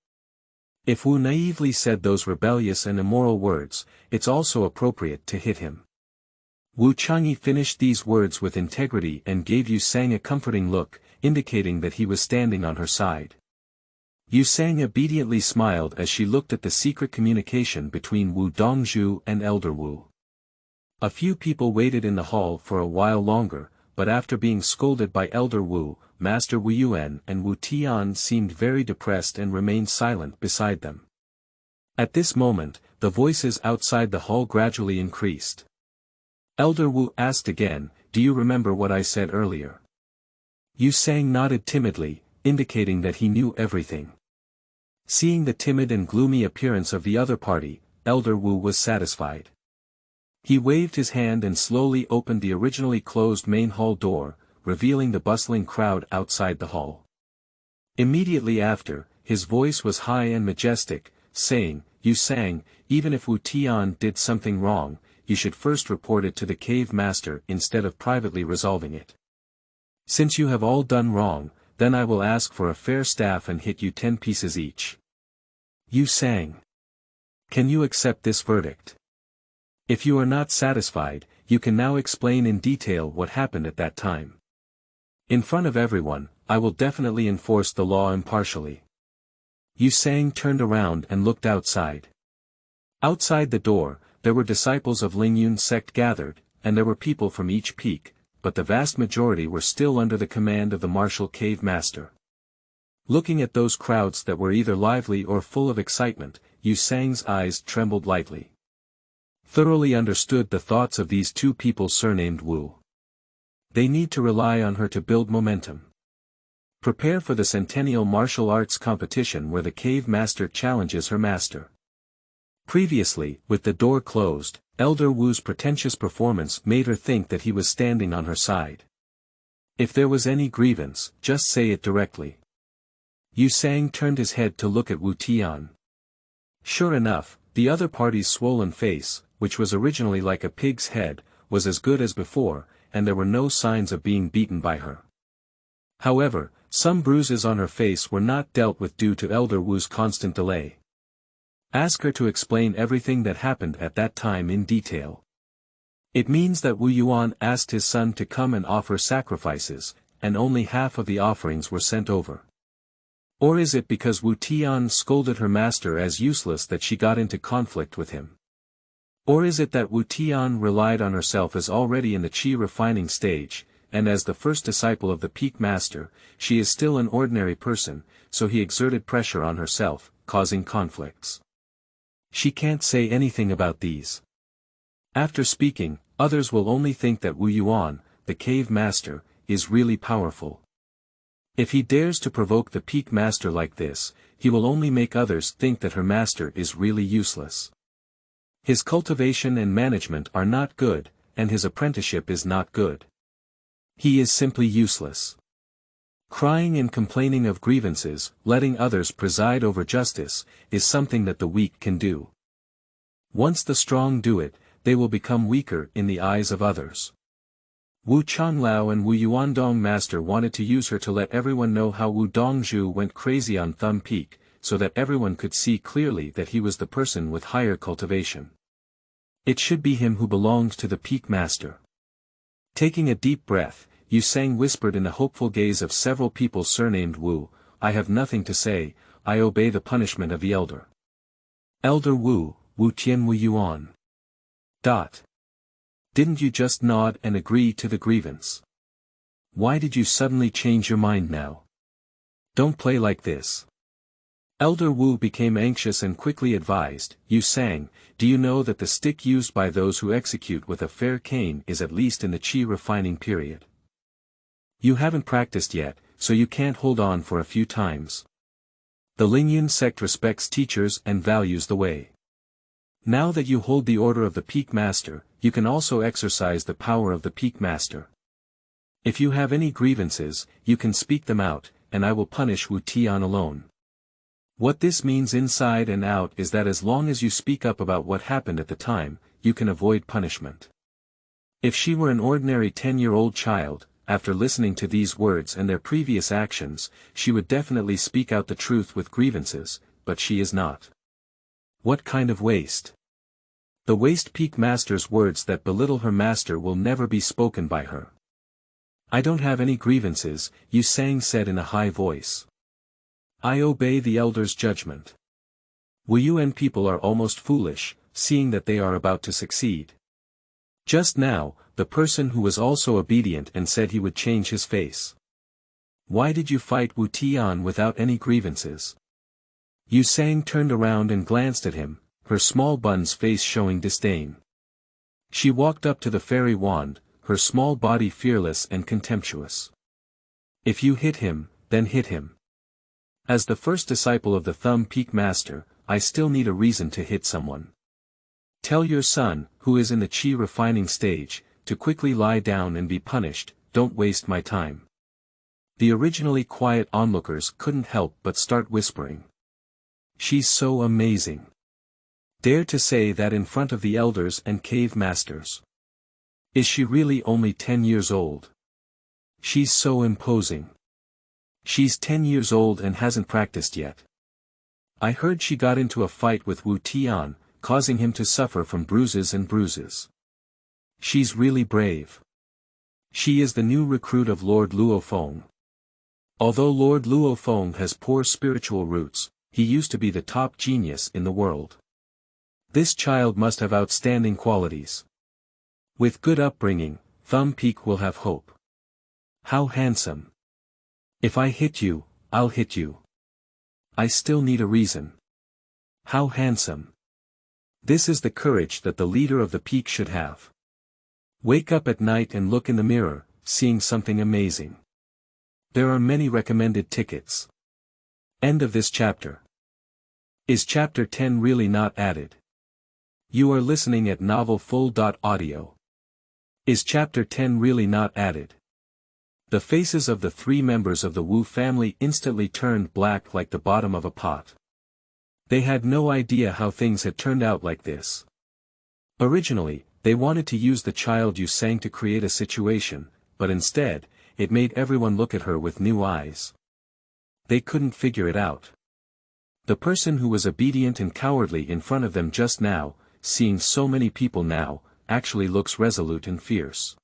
If Wu naively said those rebellious and immoral words, it's also appropriate to hit him. Wu Changyi finished these words with integrity and gave Yu Sang a comforting look, indicating that he was standing on her side. Yu Sang obediently smiled as she looked at the secret communication between Wu Dongzhu and Elder Wu. A few people waited in the hall for a while longer, but after being scolded by Elder Wu, Master Wu Yuan and Wu Tian seemed very depressed and remained silent beside them. At this moment, the voices outside the hall gradually increased. Elder Wu asked again, "Do you remember what I said earlier?" Yu Sang nodded timidly, indicating that he knew everything. Seeing the timid and gloomy appearance of the other party, Elder Wu was satisfied. He waved his hand and slowly opened the originally closed main hall door, revealing the bustling crowd outside the hall. Immediately after, his voice was high and majestic, saying, "Yu Sang, even if Wu Tian did something wrong, you should first report it to the cave master instead of privately resolving it. Since you have all done wrong, then I will ask for a fair staff and hit you 10 pieces each." Yu Sang. Can you accept this verdict? If you are not satisfied, you can now explain in detail what happened at that time. In front of everyone, I will definitely enforce the law impartially. Yu Sang turned around and looked outside. Outside the door, there were disciples of Lingyun sect gathered, and there were people from each peak, but the vast majority were still under the command of the martial cave master. Looking at those crowds that were either lively or full of excitement, Yu Sang's eyes trembled lightly. Thoroughly understood the thoughts of these two people surnamed Wu. They need to rely on her to build momentum. Prepare for the centennial martial arts competition where the cave master challenges her master. Previously, with the door closed, Elder Wu's pretentious performance made her think that he was standing on her side. If there was any grievance, just say it directly. Yu Sang turned his head to look at Wu Tian. Sure enough, the other party's swollen face, which was originally like a pig's head, was as good as before, and there were no signs of being beaten by her. However, some bruises on her face were not dealt with due to Elder Wu's constant delay. Ask her to explain everything that happened at that time in detail. It means that Wu Yuan asked his son to come and offer sacrifices, and only half of the offerings were sent over. Or is it because Wu Tian scolded her master as useless that she got into conflict with him? Or is it that Wu Tian relied on herself as already in the qi refining stage, and as the first disciple of the peak master, she is still an ordinary person, so he exerted pressure on herself, causing conflicts? She can't say anything about these. After speaking, others will only think that Wu Yuan, the cave master, is really powerful. If he dares to provoke the peak master like this, he will only make others think that her master is really useless. His cultivation and management are not good, and his apprenticeship is not good. He is simply useless. Crying and complaining of grievances, letting others preside over justice, is something that the weak can do. Once the strong do it, they will become weaker in the eyes of others. Wu Changlao and Wu Yuandong master wanted to use her to let everyone know how Wu Dongzhu went crazy on Thumb Peak, so that everyone could see clearly that he was the person with higher cultivation. It should be him who belonged to the peak master. Taking a deep breath, Yu Sang whispered in the hopeful gaze of several people surnamed Wu, "I have nothing to say, I obey the punishment of the elder." Elder Wu, Wu Tian Wu Yuan. Didn't you just nod and agree to the grievance? Why did you suddenly change your mind now? Don't play like this. Elder Wu became anxious and quickly advised, "Yu Sang, do you know that the stick used by those who execute with a fair cane is at least in the qi refining period? You haven't practiced yet, so you can't hold on for a few times. The Lingyun sect respects teachers and values the way. Now that you hold the order of the peak master, you can also exercise the power of the peak master. If you have any grievances, you can speak them out, and I will punish Wu Tian alone." What this means inside and out is that as long as you speak up about what happened at the time, you can avoid punishment. If she were an ordinary 10-year-old child, after listening to these words and their previous actions, she would definitely speak out the truth with grievances, but she is not. What kind of waste? The waste peak master's words that belittle her master will never be spoken by her. "I don't have any grievances," Yu Sang said in a high voice. I obey the elder's judgment. Wu Yuan people are almost foolish, seeing that they are about to succeed. Just now, the person who was also obedient and said he would change his face. Why did you fight Wu Tian without any grievances? Yu Sang turned around and glanced at him, her small bun's face showing disdain. She walked up to the fairy wand, her small body fearless and contemptuous. If you hit him, then hit him. As the first disciple of the Thumb Peak Master, I still need a reason to hit someone. Tell your son, who is in the Qi refining stage, to quickly lie down and be punished, don't waste my time. The originally quiet onlookers couldn't help but start whispering. She's so amazing. Dare to say that in front of the elders and cave masters. Is she really only 10 years old? She's so imposing. She's 10 years old and hasn't practiced yet. I heard she got into a fight with Wu Tian, causing him to suffer from bruises and bruises. She's really brave. She is the new recruit of Lord Luofeng. Although Lord Luofeng has poor spiritual roots, he used to be the top genius in the world. This child must have outstanding qualities. With good upbringing, Thumb Peak will have hope. How handsome. If I hit you, I'll hit you. I still need a reason. How handsome. This is the courage that the leader of the peak should have. Wake up at night and look in the mirror, seeing something amazing. There are many recommended tickets. End of this chapter. Is chapter 10 really not added? You are listening at novelfull.audio. Is chapter 10 really not added? The faces of the three members of the Wu family instantly turned black like the bottom of a pot. They had no idea how things had turned out like this. Originally, they wanted to use the child Yu Sang to create a situation, but instead, it made everyone look at her with new eyes. They couldn't figure it out. The person who was obedient and cowardly in front of them just now, seeing so many people now, actually looks resolute and fierce.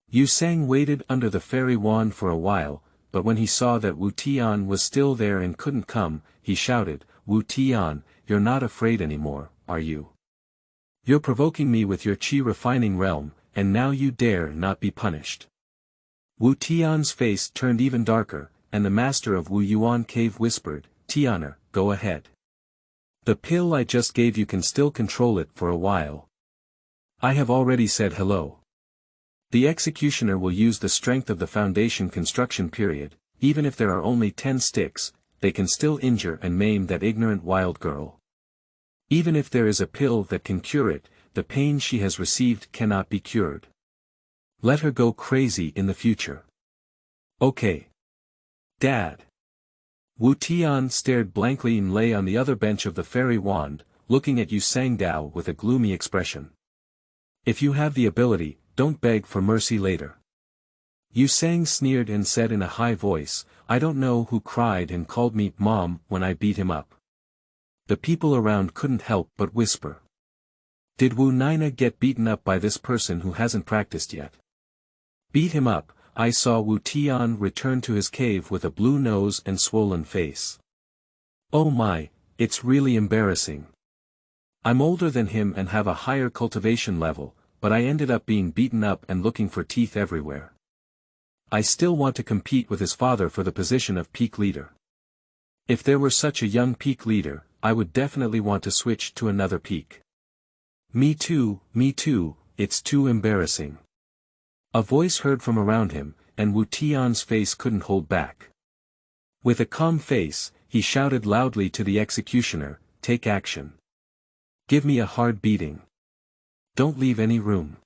Yu Sang waited under the fairy wand for a while, but when he saw that Wu Tian was still there and couldn't come, he shouted, Wu Tian, you're not afraid anymore, are you? You're provoking me with your Qi refining realm, and now you dare not be punished. Wu Tian's face turned even darker, and the master of Wu Yuan cave whispered, Tianer, go ahead. The pill I just gave you can still control it for a while. I have already said hello. The executioner will use the strength of the foundation construction period, even if there are only 10 sticks, they can still injure and maim that ignorant wild girl. Even if there is a pill that can cure it, the pain she has received cannot be cured. Let her go crazy in the future. Okay. Dad. Wu Tian stared blankly and lay on the other bench of the fairy wand, looking at Yu Sang Dao with a gloomy expression. If you have the ability, don't beg for mercy later. Yu Sang sneered and said in a high voice, I don't know who cried and called me Mom when I beat him up. The people around couldn't help but whisper. Did Wu Nina get beaten up by this person who hasn't practiced yet? Beat him up. I saw Wu Tian return to his cave with a blue nose and swollen face. Oh my, it's really embarrassing. I'm older than him and have a higher cultivation level, but I ended up being beaten up and looking for teeth everywhere. I still want to compete with his father for the position of peak leader. If there were such a young peak leader, I would definitely want to switch to another peak. Me too, it's too embarrassing. A voice heard from around him, and Wu Tian's face couldn't hold back. With a calm face, he shouted loudly to the executioner, take action. Give me a hard beating. Don't leave any room.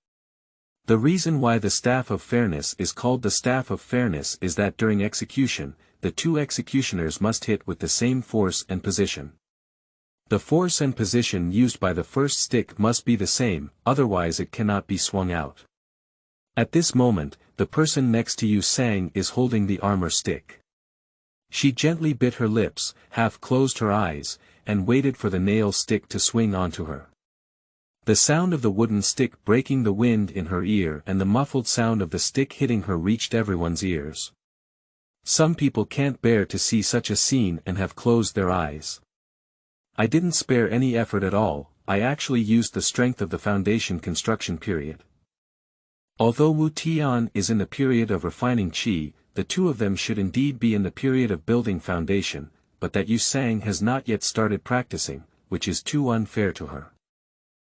The reason why the Staff of Fairness is called the Staff of Fairness is that during execution, the two executioners must hit with the same force and position. The force and position used by the first stick must be the same, otherwise it cannot be swung out. At this moment, the person next to Yu Sang is holding the armor stick. She gently bit her lips, half closed her eyes, and waited for the nail stick to swing onto her. The sound of the wooden stick breaking the wind in her ear and the muffled sound of the stick hitting her reached everyone's ears. Some people can't bear to see such a scene and have closed their eyes. I didn't spare any effort at all, I actually used the strength of the foundation construction period. Although Wu Tian is in the period of refining qi, the two of them should indeed be in the period of building foundation, but that Yu Sang has not yet started practicing, which is too unfair to her.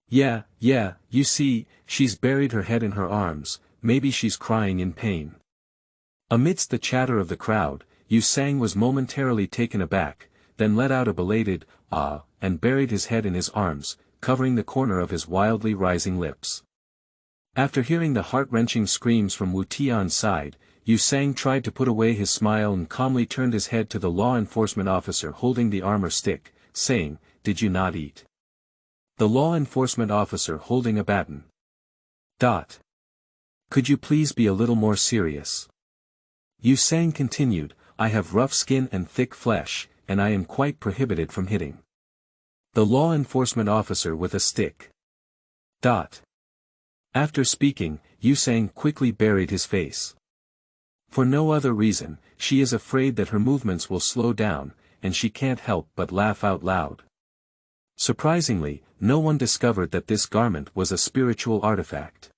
Yeah, you see, she's buried her head in her arms, maybe she's crying in pain. Amidst the chatter of the crowd, Yu Sang was momentarily taken aback, then let out a belated, ah, and buried his head in his arms, covering the corner of his wildly rising lips. After hearing the heart-wrenching screams from Wu Tian's side, Yu Sang tried to put away his smile and calmly turned his head to the law enforcement officer holding the armor stick, saying, "Did you not eat?" The law enforcement officer holding a baton. Could you please be a little more serious? Yu Sang continued, "I have rough skin and thick flesh, and I am quite prohibited from hitting." The law enforcement officer with a stick. After speaking, Yu Sang quickly buried his face. For no other reason, she is afraid that her movements will slow down, and she can't help but laugh out loud. Surprisingly, no one discovered that this garment was a spiritual artifact.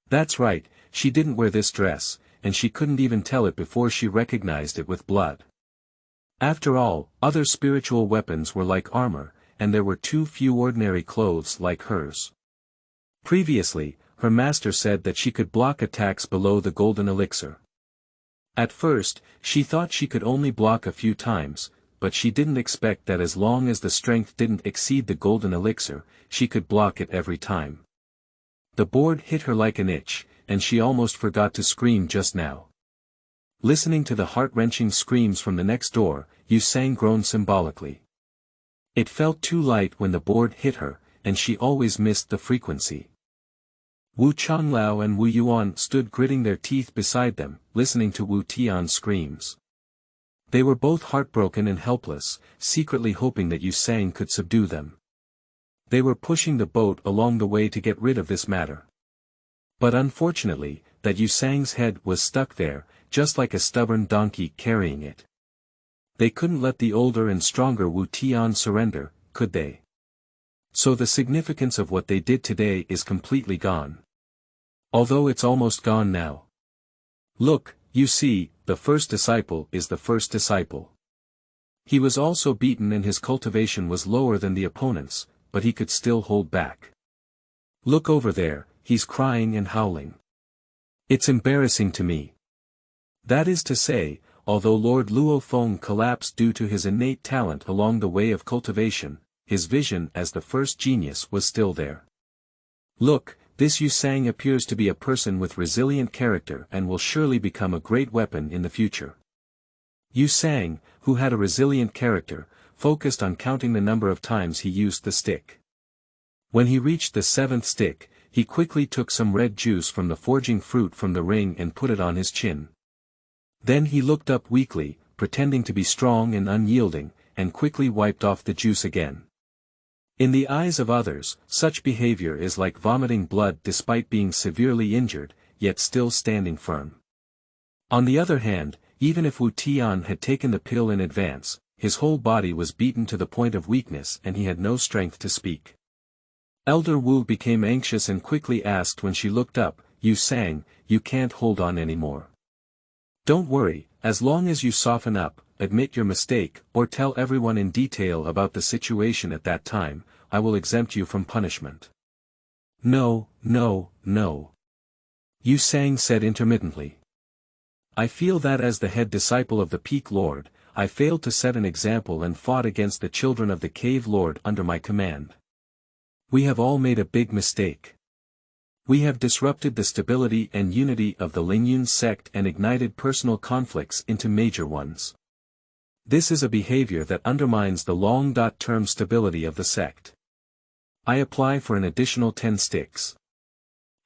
That's right, she didn't wear this dress, and she couldn't even tell it before she recognized it with blood. After all, other spiritual weapons were like armor, and there were too few ordinary clothes like hers. Previously, her master said that she could block attacks below the golden elixir. At first, she thought she could only block a few times, but she didn't expect that as long as the strength didn't exceed the golden elixir, she could block it every time. The board hit her like an itch, and she almost forgot to scream just now. Listening to the heart-wrenching screams from the next door, Yu Sang groaned symbolically. It felt too light when the board hit her, and she always missed the frequency. Wu Changlao and Wu Yuan stood gritting their teeth beside them, listening to Wu Tian's screams. They were both heartbroken and helpless, secretly hoping that Yu Sang could subdue them. They were pushing the boat along the way to get rid of this matter. But unfortunately, that Yu Sang's head was stuck there, just like a stubborn donkey carrying it. They couldn't let the older and stronger Wu Tian surrender, could they? So the significance of what they did today is completely gone. Although it's almost gone now. Look, you see, the first disciple is the first disciple. He was also beaten and his cultivation was lower than the opponent's, but he could still hold back. Look over there, he's crying and howling. It's embarrassing to me. That is to say, although Lord Luo Feng collapsed due to his innate talent along the way of cultivation, his vision as the first genius was still there. Look, this Yu Sang appears to be a person with resilient character and will surely become a great weapon in the future. Yu Sang, who had a resilient character, focused on counting the number of times he used the stick. When he reached the 7th stick, he quickly took some red juice from the forging fruit from the ring and put it on his chin. Then he looked up weakly, pretending to be strong and unyielding, and quickly wiped off the juice again. In the eyes of others, such behavior is like vomiting blood despite being severely injured, yet still standing firm. On the other hand, even if Wu Tian had taken the pill in advance, his whole body was beaten to the point of weakness and he had no strength to speak. Elder Wu became anxious and quickly asked when she looked up, "Yu Sang, you can't hold on anymore. Don't worry, as long as you soften up, admit your mistake, or tell everyone in detail about the situation at that time, I will exempt you from punishment." No. Yu Sang said intermittently. "I feel that as the head disciple of the Peak Lord, I failed to set an example and fought against the children of the Cave Lord under my command. We have all made a big mistake. We have disrupted the stability and unity of the Lingyun sect and ignited personal conflicts into major ones. This is a behavior that undermines the long-term stability of the sect. I apply for an additional 10 sticks.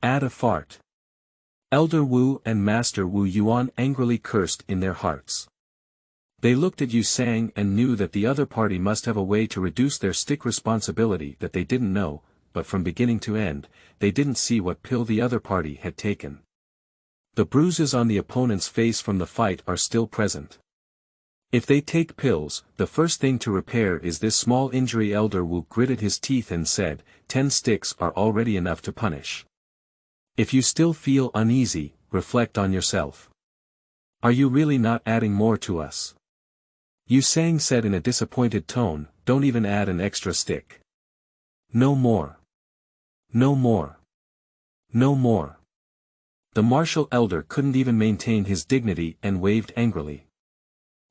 Add a fart." Elder Wu and Master Wu Yuan angrily cursed in their hearts. They looked at Yu Sang and knew that the other party must have a way to reduce their stick responsibility that they didn't know, but from beginning to end, they didn't see what pill the other party had taken. The bruises on the opponent's face from the fight are still present. If they take pills, the first thing to repair is this small injury. Elder Wu gritted his teeth and said, 10 sticks are already enough to punish. If you still feel uneasy, reflect on yourself. Are you really not adding more to us? Yu Sang said in a disappointed tone, don't even add an extra stick. No more. No more. No more. The martial elder couldn't even maintain his dignity and waved angrily.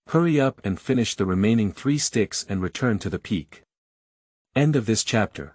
Hurry up and finish the remaining 3 sticks and return to the peak. End of this chapter.